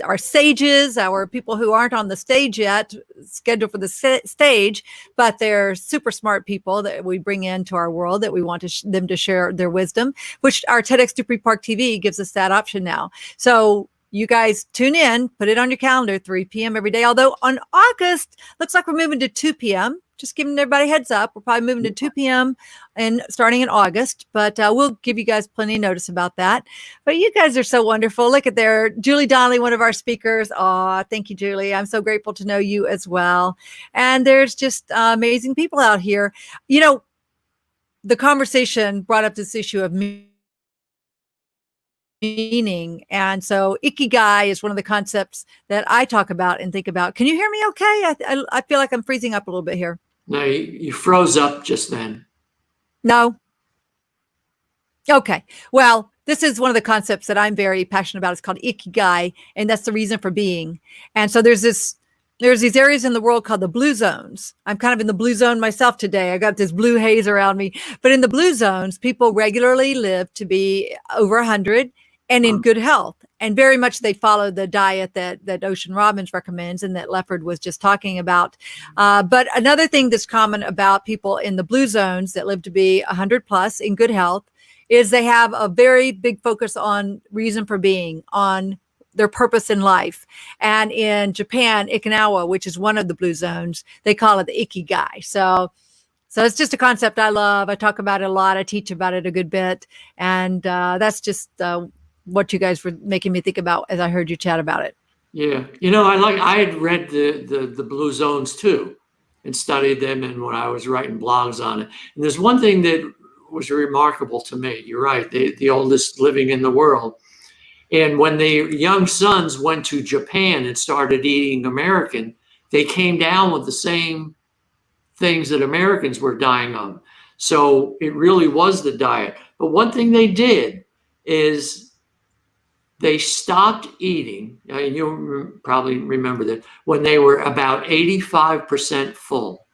our sages, our people who aren't on the stage yet, scheduled for the stage, but they're super smart people that we bring into our world, that we want them to share their wisdom, which our TEDxDupreeParkTV gives us that option now. So you guys tune in, put it on your calendar, 3 p.m. every day. Although on August, looks like we're moving to 2 p.m. Just giving everybody a heads up. We're probably moving to 2 p.m. and starting in August, but we'll give you guys plenty of notice about that. But you guys are so wonderful. Look at there, Julie Donnelly, one of our speakers. Oh, thank you, Julie. I'm so grateful to know you as well. And there's just amazing people out here. The conversation brought up this issue of meaning. And so Ikigai is one of the concepts that I talk about and think about. Can you hear me okay? I feel like I'm freezing up a little bit here. No, you froze up just then. No. Okay. Well, this is one of the concepts that I'm very passionate about. It's called Ikigai, and that's the reason for being. And so there's this there's these areas in the world called the blue zones. I'm kind of in the blue zone myself today. I got this blue haze around me. But in the blue zones, people regularly live to be over 100 and in good health. And very much they follow the diet that Ocean Robbins recommends and that Lefford was just talking about. But another thing that's common about people in the blue zones that live to be 100 plus in good health is they have a very big focus on reason for being, on their purpose in life. And in Japan, Okinawa, which is one of the blue zones, they call it the ikigai. So it's just a concept I love. I talk about it a lot. I teach about it a good bit. And that's just what you guys were making me think about as I heard you chat about it. Yeah. I had read the blue zones too and studied them, and when I was writing blogs on it. And there's one thing that was remarkable to me. You're right. The oldest living in the world. And when the young sons went to Japan and started eating American, they came down with the same things that Americans were dying of. So it really was the diet. But one thing they did is they stopped eating, and you'll probably remember that, when they were about 85% full.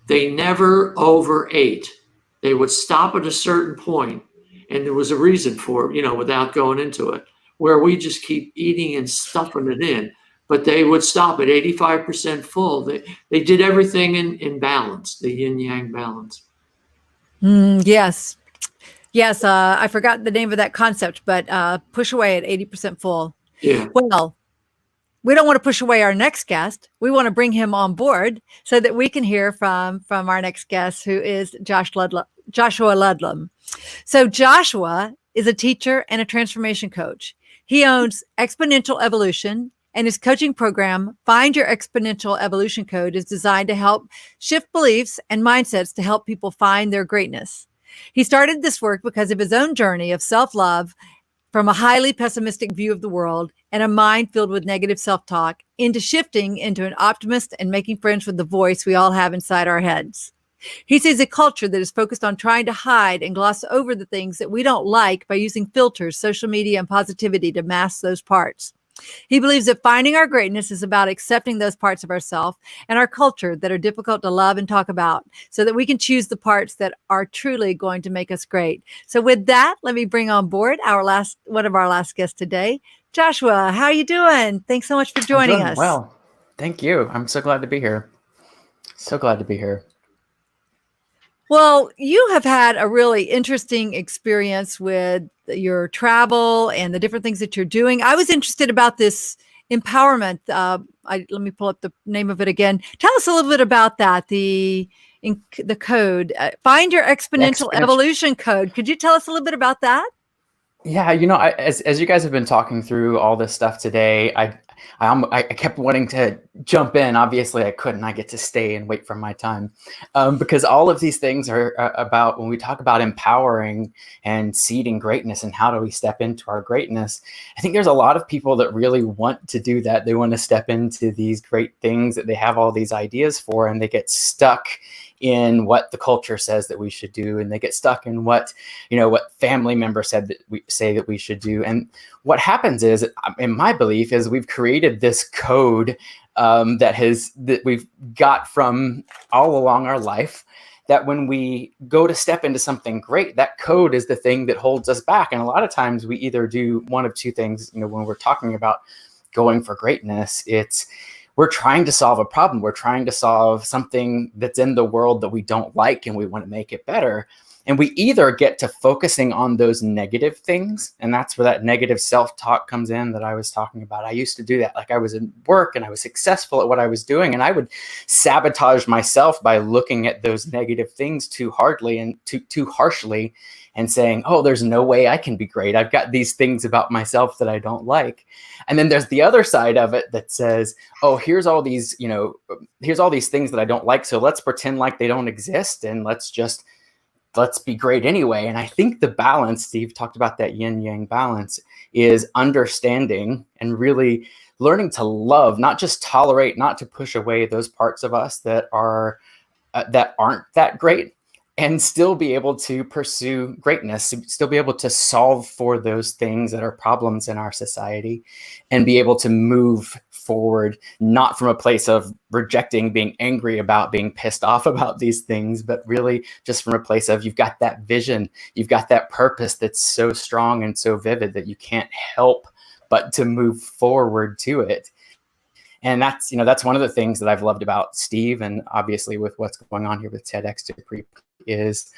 They never overate. They would stop at a certain point, and there was a reason for it, without going into it, where we just keep eating and stuffing it in. But they would stop at 85% full. They did everything in balance, the yin-yang balance. Yes. Yes, I forgot the name of that concept, but push away at 80% full. Yeah. Well, we don't want to push away our next guest. We want to bring him on board so that we can hear from our next guest, who is Joshua Ludlam. So Joshua is a teacher and a transformation coach. He owns Exponential Evolution, and his coaching program, Find Your Exponential Evolution Code, is designed to help shift beliefs and mindsets to help people find their greatness. He started this work because of his own journey of self-love from a highly pessimistic view of the world and a mind filled with negative self-talk into shifting into an optimist and making friends with the voice we all have inside our heads. He sees a culture that is focused on trying to hide and gloss over the things that we don't like by using filters, social media, and positivity to mask those parts. He believes that finding our greatness is about accepting those parts of ourselves and our culture that are difficult to love and talk about, so that we can choose the parts that are truly going to make us great. So with that, let me bring on board one of our last guests today. Joshua, how are you doing? Thanks so much for joining us. Well, thank you. I'm so glad to be here. So glad to be here. Well, you have had a really interesting experience with your travel and the different things that you're doing. I was interested about this empowerment. Let me pull up the name of it again. Tell us a little bit about that. The code, Find Your Exponential Evolution Code. Could you tell us a little bit about that? Yeah, as you guys have been talking through all this stuff today, I kept wanting to jump in. Obviously, I couldn't. I get to stay and wait for my time, because all of these things are about, when we talk about empowering and seeding greatness and how do we step into our greatness. I think there's a lot of people that really want to do that. They want to step into these great things that they have all these ideas for, and they get stuck in what the culture says that we should do, and they get stuck in what family members said that we say that we should do. And what happens is, in my belief, is we've created this code that we've got from all along our life, that when we go to step into something great, that code is the thing that holds us back. And a lot of times we either do one of two things. When we're talking about going for greatness, we're trying to solve a problem. We're trying to solve something that's in the world that we don't like, and we want to make it better. And we either get to focusing on those negative things, and that's where that negative self-talk comes in that I was talking about. I used to do that. Like, I was in work and I was successful at what I was doing, and I would sabotage myself by looking at those negative things too hardly and too harshly, and saying, oh, there's no way I can be great. I've got these things about myself that I don't like. And then there's the other side of it that says, oh, here's all these things that I don't like. So let's pretend like they don't exist, and let's be great anyway. And I think the balance, Steve talked about that yin yang balance, is understanding and really learning to love, not just tolerate, not to push away those parts of us that aren't that great, and still be able to pursue greatness, still be able to solve for those things that are problems in our society, and be able to move forward, not from a place of rejecting, being angry about, being pissed off about these things, but really just from a place of, you've got that vision, you've got that purpose that's so strong and so vivid that you can't help but to move forward to it. And that's, that's one of the things that I've loved about Steve, and obviously with what's going on here with TEDxDupree, is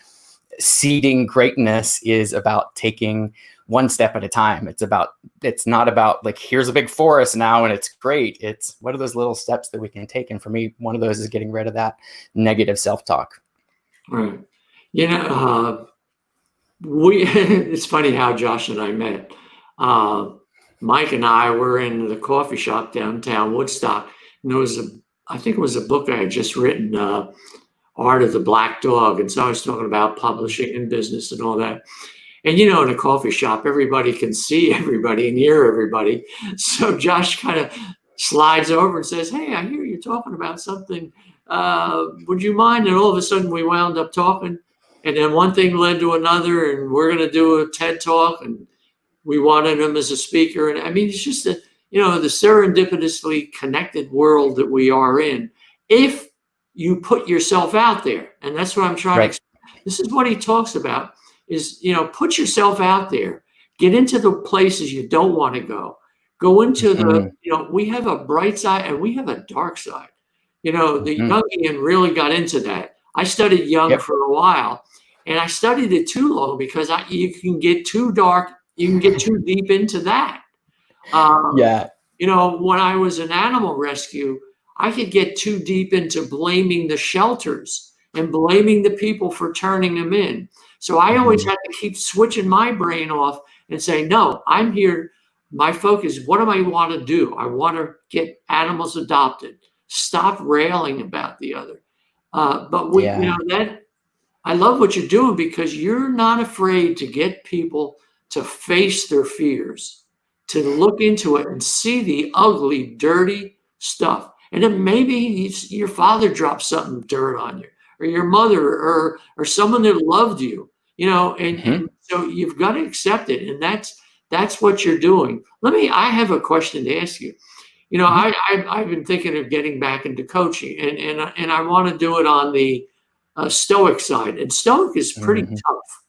seeding greatness is about taking one step at a time. It's not about like, here's a big forest now and it's great. It's what are those little steps that we can take? And for me, one of those is getting rid of that negative self-talk. Right. It's funny how Josh and I met. Mike and I were in the coffee shop downtown Woodstock, and there was I think it was a book I had just written, Art of the Black Dog. And so I was talking about publishing and business and all that. And, in a coffee shop, everybody can see everybody and hear everybody. So Josh kind of slides over and says, "Hey, I hear you talking about something. Would you mind?" And all of a sudden we wound up talking. And then one thing led to another, and we're going to do a TED Talk, and we wanted him as a speaker. And I mean, it's just the serendipitously connected world that we are in. If you put yourself out there, and that's what I'm trying to explain. This is what he talks about is, put yourself out there, get into the places you don't want to go into the, we have a bright side and we have a dark side. The Jungian really got into that. I studied Jung for a while, and I studied it too long because you can get too dark. You can get too deep into that. When I was in animal rescue, I could get too deep into blaming the shelters and blaming the people for turning them in. So I always had to keep switching my brain off and say, no, I'm here. My focus, what do I want to do? I want to get animals adopted. Stop railing about the other. I love what you're doing, because you're not afraid to get people to face their fears, to look into it and see the ugly, dirty stuff. And then maybe your father dropped some dirt on you, or your mother, or someone that loved you, and so you've got to accept it. And that's what you're doing. I have a question to ask you. I've been thinking of getting back into coaching, and I want to do it on the Stoic side. And Stoic is pretty tough.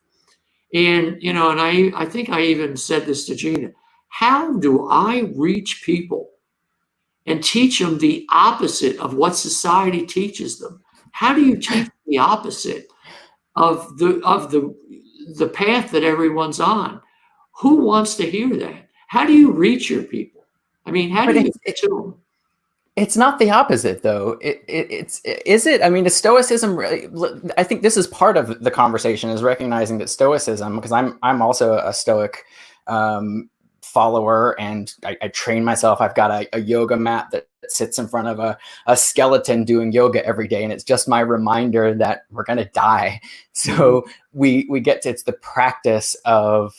And, and I think I even said this to Gina. How do I reach people and teach them the opposite of what society teaches them? How do you teach the opposite of the path that everyone's on? Who wants to hear that? How do you reach your people? I mean, how do you get to them? It's not the opposite, though. Is it? I mean, is Stoicism really? I think this is part of the conversation, is recognizing that Stoicism, because I'm also a Stoic follower, and I train myself. I've got a yoga mat that sits in front of a skeleton doing yoga every day, and it's just my reminder that we're gonna die. So we get to, it's the practice of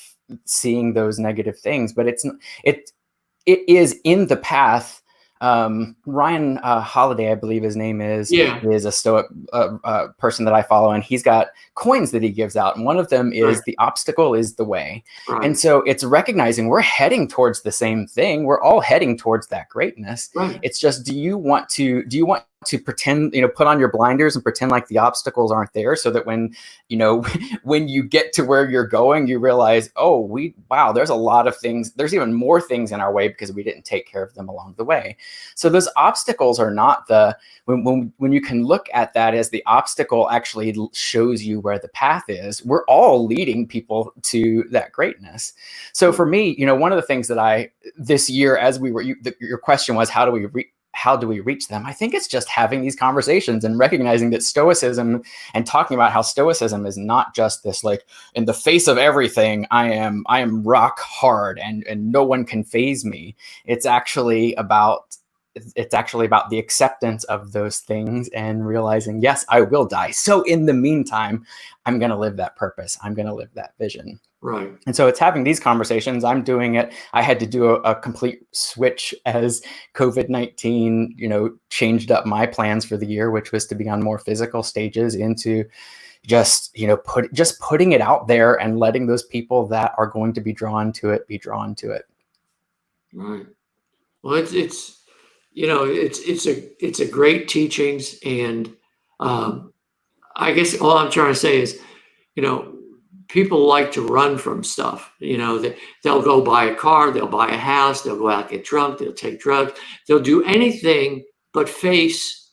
seeing those negative things, but it is in the path. Ryan Holiday, I believe his name is a Stoic person that I follow, and he's got coins that he gives out, and one of them is the obstacle is the way. And so it's recognizing we're heading towards the same thing. We're all heading towards that greatness. It's just, do you want to pretend, put on your blinders and pretend like the obstacles aren't there, so that when you get to where you're going, you realize, wow, there's a lot of things, there's even more things in our way because we didn't take care of them along the way. So those obstacles are not when you can look at that as the obstacle actually shows you where the path is. We're all leading people to that greatness. So for me, one of the things that this year, as we were, your question was, how do we reach them? I think it's just having these conversations and recognizing that Stoicism, and talking about how Stoicism is not just this, like, in the face of everything, I am rock hard and no one can faze me. It's actually about the acceptance of those things and realizing, yes, I will die. So in the meantime, I'm going to live that purpose. I'm going to live that vision. Right. And so it's having these conversations. I'm doing it. I had to do a complete switch as COVID-19, changed up my plans for the year, which was to be on more physical stages, into, just, putting it out there and letting those people that are going to be drawn to it be drawn to it. Right. Well, it's a great teachings, and I guess all I'm trying to say is, people like to run from stuff. They'll go buy a car, they'll buy a house, they'll go out, get drunk, they'll take drugs, they'll do anything but face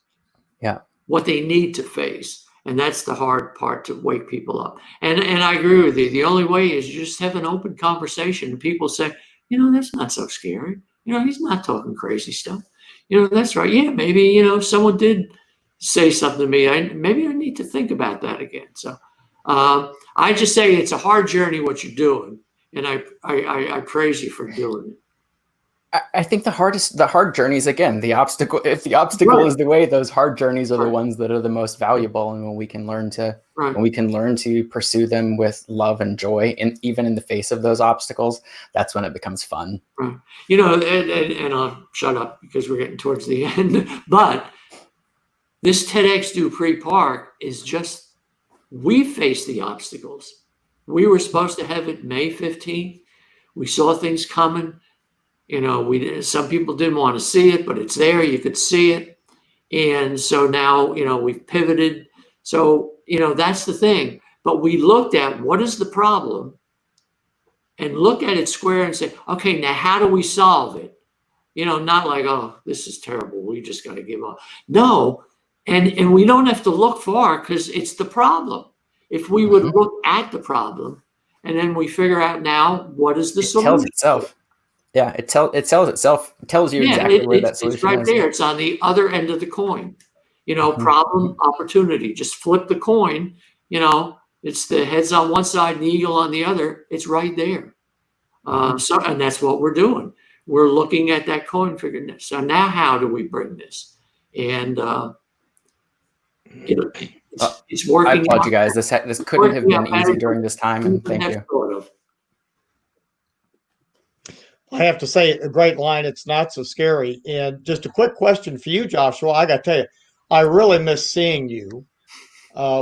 what they need to face. And that's the hard part, to wake people up. And I agree with you. The only way is you just have an open conversation, and people say, that's not so scary. He's not talking crazy stuff. That's right. Yeah, maybe, someone did say something to me. Maybe I need to think about that again. So I just say it's a hard journey, what you're doing. And I praise you for doing it. I think the hard journeys, again, the obstacle, if the obstacle Right. is the way, those hard journeys are the Right. ones that are the most valuable. And when we can learn to, Right. when we can learn to pursue them with love and joy, and even in the face of those obstacles, that's when it becomes fun. Right. And I'll shut up because we're getting towards the end, but this TEDxDupreePark is just, we face the obstacles. We were supposed to have it May 15th. We saw things coming. Some people didn't want to see it, but it's there. You could see it. And so now, we've pivoted. So, that's the thing. But we looked at what is the problem and look at it square and say, okay, now how do we solve it? Not like, oh, this is terrible, we just got to give up. No. And we don't have to look far, because it's the problem. If we would look at the problem, and then we figure out now what is the solution. It tells itself. Yeah, it tells itself. It tells you exactly where that solution is. It's right there. It's on the other end of the coin. Problem, opportunity. Just flip the coin. It's the heads on one side and the eagle on the other. It's right there. And that's what we're doing. We're looking at that coin, figuring this. So now, how do we bring this? And it's working. I applaud you guys. This couldn't have been easy during this time, and thank you. I have to say, a great line. It's not so scary. And just a quick question for you, Joshua. I got to tell you, I really miss seeing you.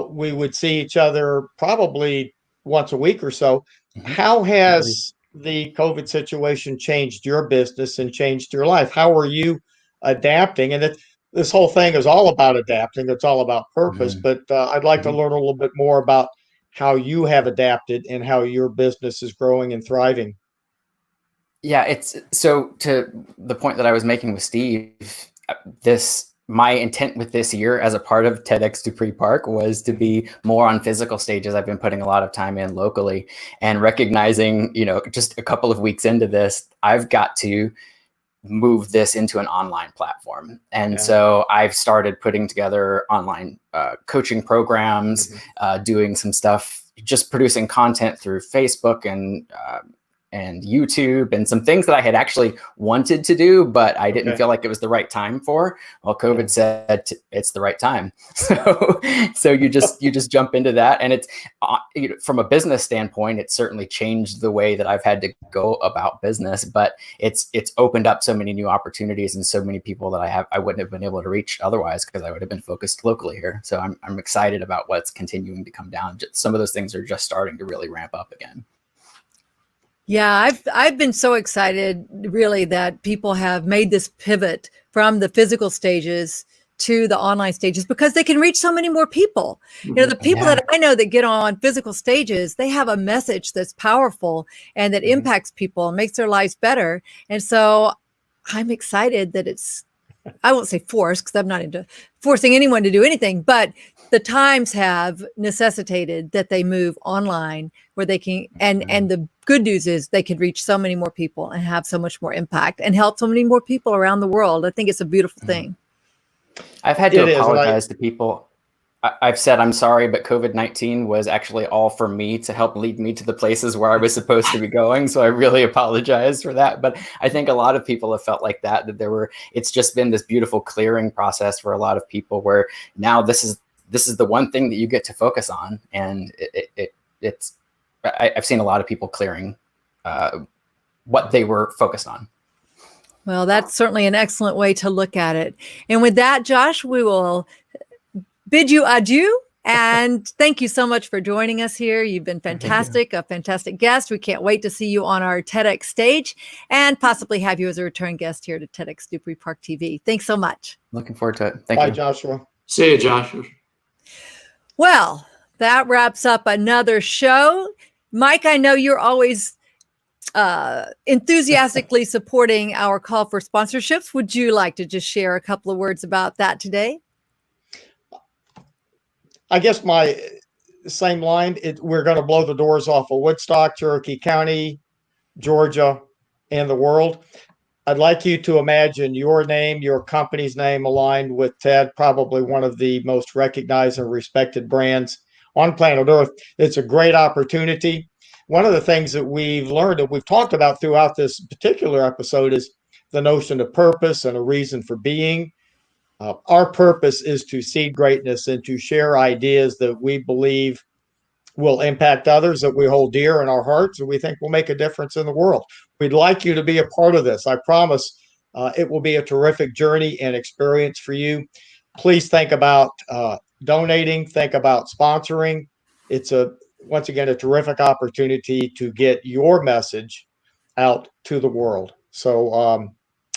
We would see each other probably once a week or so. How has the COVID situation changed your business and changed your life? How are you adapting? And this whole thing is all about adapting. It's all about purpose. But I'd like to learn a little bit more about how you have adapted and how your business is growing and thriving. Yeah, it's so, to the point that I was making with Steve, my intent with this year as a part of TEDxDupreePark was to be more on physical stages. I've been putting a lot of time in locally, and recognizing, just a couple of weeks into this, I've got to move this into an online platform. And so I've started putting together online coaching programs, doing some stuff, just producing content through Facebook and YouTube, and some things that I had actually wanted to do, but I didn't feel like it was the right time for. Well, COVID said it's the right time. So you just jump into that. And it's, from a business standpoint, it certainly changed the way that I've had to go about business, but it's opened up so many new opportunities and so many people that I wouldn't have been able to reach otherwise, because I would have been focused locally here. So I'm excited about what's continuing to come down. Some of those things are just starting to really ramp up again. Yeah, I've been so excited, really, that people have made this pivot from the physical stages to the online stages, because they can reach so many more people. The people that I know that get on physical stages, they have a message that's powerful and that impacts people and makes their lives better. And so I'm excited that it's, I won't say forced, because I'm not into forcing anyone to do anything, but the times have necessitated that they move online, where they can, and the good news is they can reach so many more people and have so much more impact and help so many more people around the world. I think it's a beautiful thing. I've had to apologize to people. I've said I'm sorry, but COVID-19 was actually all for me to help lead me to the places where I was supposed to be going. So I really apologize for that. But I think a lot of people have felt like that it's just been this beautiful clearing process for a lot of people, where now this is the one thing that you get to focus on. And I've seen a lot of people clearing what they were focused on. Well, that's certainly an excellent way to look at it. And with that, Josh, we will bid you adieu And thank you so much for joining us here. You've been fantastic, a fantastic guest. We can't wait to see you on our TEDx stage and possibly have you as a return guest here to TEDx Dupree Park TV. Thanks so much. Looking forward to it. Thank Bye, you. Joshua. See you, Joshua. Well, that wraps up another show. Mike, I know you're always enthusiastically supporting our call for sponsorships. Would you like to just share a couple of words about that today? I guess my same line, we're going to blow the doors off of Woodstock, Cherokee County, Georgia, and the world. I'd like you to imagine your name, your company's name aligned with TED, probably one of the most recognized and respected brands on planet Earth. It's a great opportunity. One of the things that we've learned that we've talked about throughout this particular episode is the notion of purpose and a reason for being. Our purpose is to seed greatness and to share ideas that we believe will impact others, that we hold dear in our hearts, and we think will make a difference in the world. We'd like you to be a part of this. I promise it will be a terrific journey and experience for you. Please think about donating, think about sponsoring. It's once again, a terrific opportunity to get your message out to the world. So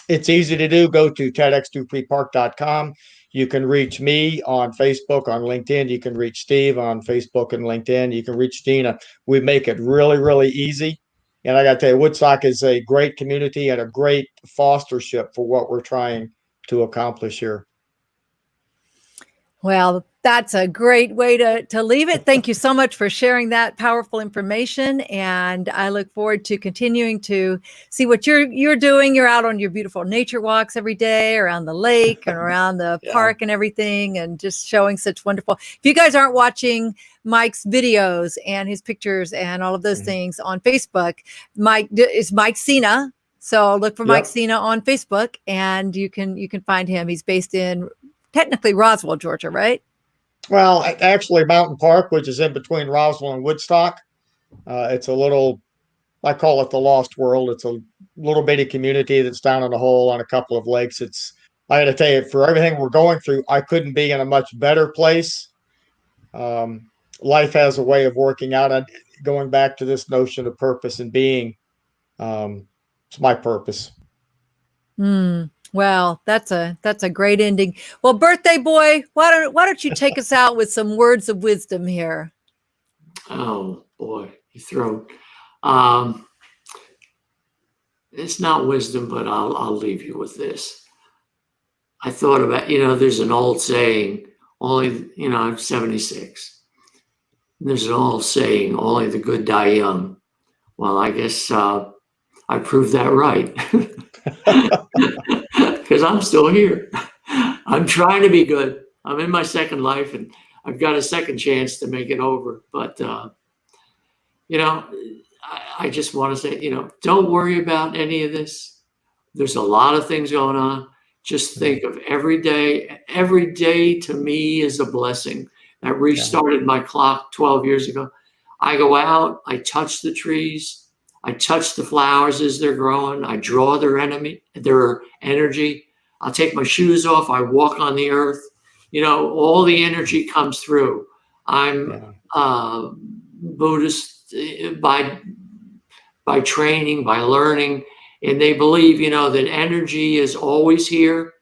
it's easy to do. Go to TEDxDupreePark.com. You can reach me on Facebook, on LinkedIn. You can reach Steve on Facebook and LinkedIn. You can reach Dina. We make it really, really easy. And I got to tell you, Woodstock is a great community and a great fostership for what we're trying to accomplish here. Well, that's a great way to leave it. Thank you so much for sharing that powerful information. And I look forward to continuing to see what you're doing. You're out on your beautiful nature walks every day around the lake and around the park and everything, and just showing such wonderful. If you guys aren't watching Mike's videos and his pictures and all of those things on Facebook, Mike is Mike Cena. So look for Mike Cena on Facebook, and you can find him. He's based in technically Roswell, Georgia, right? Well, actually Mountain Park, which is in between Roswell and Woodstock. It's a little, I call it the Lost World. It's a little bitty community that's down in a hole on a couple of lakes. I got to tell you, for everything we're going through, I couldn't be in a much better place. Life has a way of working out. And going back to this notion of purpose and being, it's my purpose. Well, that's a great ending. Well, birthday boy, why don't you take us out with some words of wisdom here? Oh boy, you throw. It's not wisdom, but I'll leave you with this. I thought about, there's an old saying, I'm 76. There's an old saying, only the good die young. Well, I guess I proved that right. Because I'm still here. I'm trying to be good. I'm in my second life, and I've got a second chance to make it over. But, I just want to say, don't worry about any of this. There's a lot of things going on. Just think of every day. Every day to me is a blessing. That restarted my clock 12 years ago. I go out, I touch the trees. I touch the flowers as they're growing. I draw their energy. I'll take my shoes off. I walk on the earth. All the energy comes through. I'm Buddhist by training, by learning, and they believe, that energy is always here.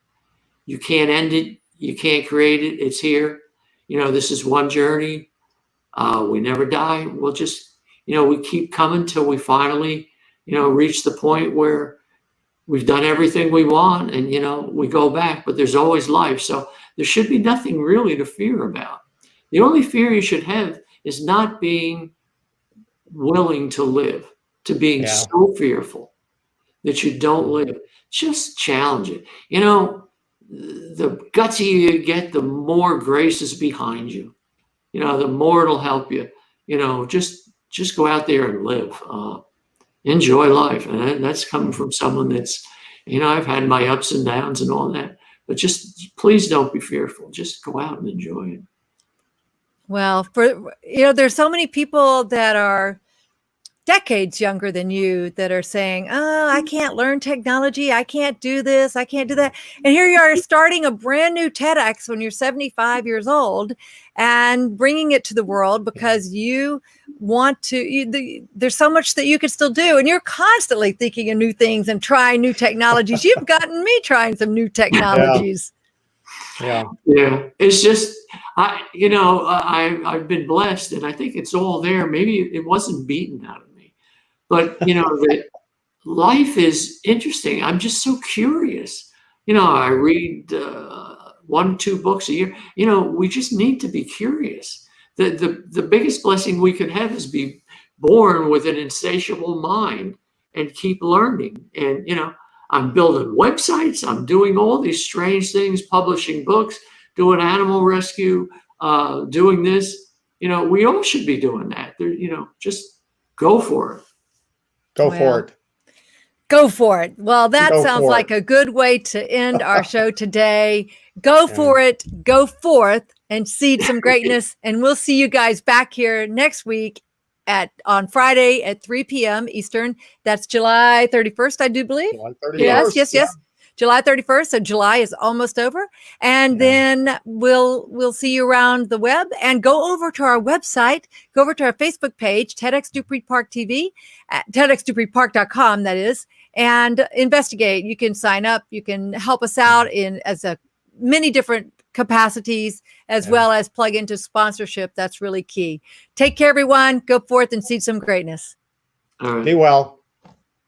You can't end it. You can't create it. It's here. This is one journey. We never die. We'll just we keep coming till we finally, reach the point where we've done everything we want, and, we go back, but there's always life. So there should be nothing really to fear about. The only fear you should have is not being willing to live, to being so fearful that you don't live. Just challenge it. The gutsier you get, the more grace is behind you. The more it'll help you. Just go out there and live. Enjoy life. And that's coming from someone that's, I've had my ups and downs and all that. But just please don't be fearful. Just go out and enjoy it. Well, there's so many people that are decades younger than you that are saying, oh, I can't learn technology. I can't do this. I can't do that. And here you are starting a brand new TEDx when you're 75 years old and bringing it to the world because you want to, there's so much that you could still do. And you're constantly thinking of new things and trying new technologies. You've gotten me trying some new technologies. Yeah. Yeah. It's just, I've been blessed, and I think it's all there. Maybe it wasn't beaten out of me, but that life is interesting. I'm just so curious. I read 1-2 books a year. We just need to be curious. The biggest blessing we could have is be born with an insatiable mind and keep learning. And I'm building websites. I'm doing all these strange things, publishing books, doing animal rescue, doing this. We all should be doing that. Just go for it. Go for it. Go for it. Well, that Go sounds for like it. a good way to end our show today. Go for it. Go forth and seed some greatness. And we'll see you guys back here next week on Friday at 3 p.m. Eastern. That's July 31st, I do believe. July 31st. Yes. July 31st. So July is almost over. And then we'll see you around the web, and go over to our website, go over to our Facebook page, TEDxDupreeParkTV, at TEDxDupreePark.com, that is, and investigate. You can sign up. You can help us out as many different capacities, as well as plug into sponsorship. That's really key. Take care, everyone. Go forth and seed some greatness. All right. Be well.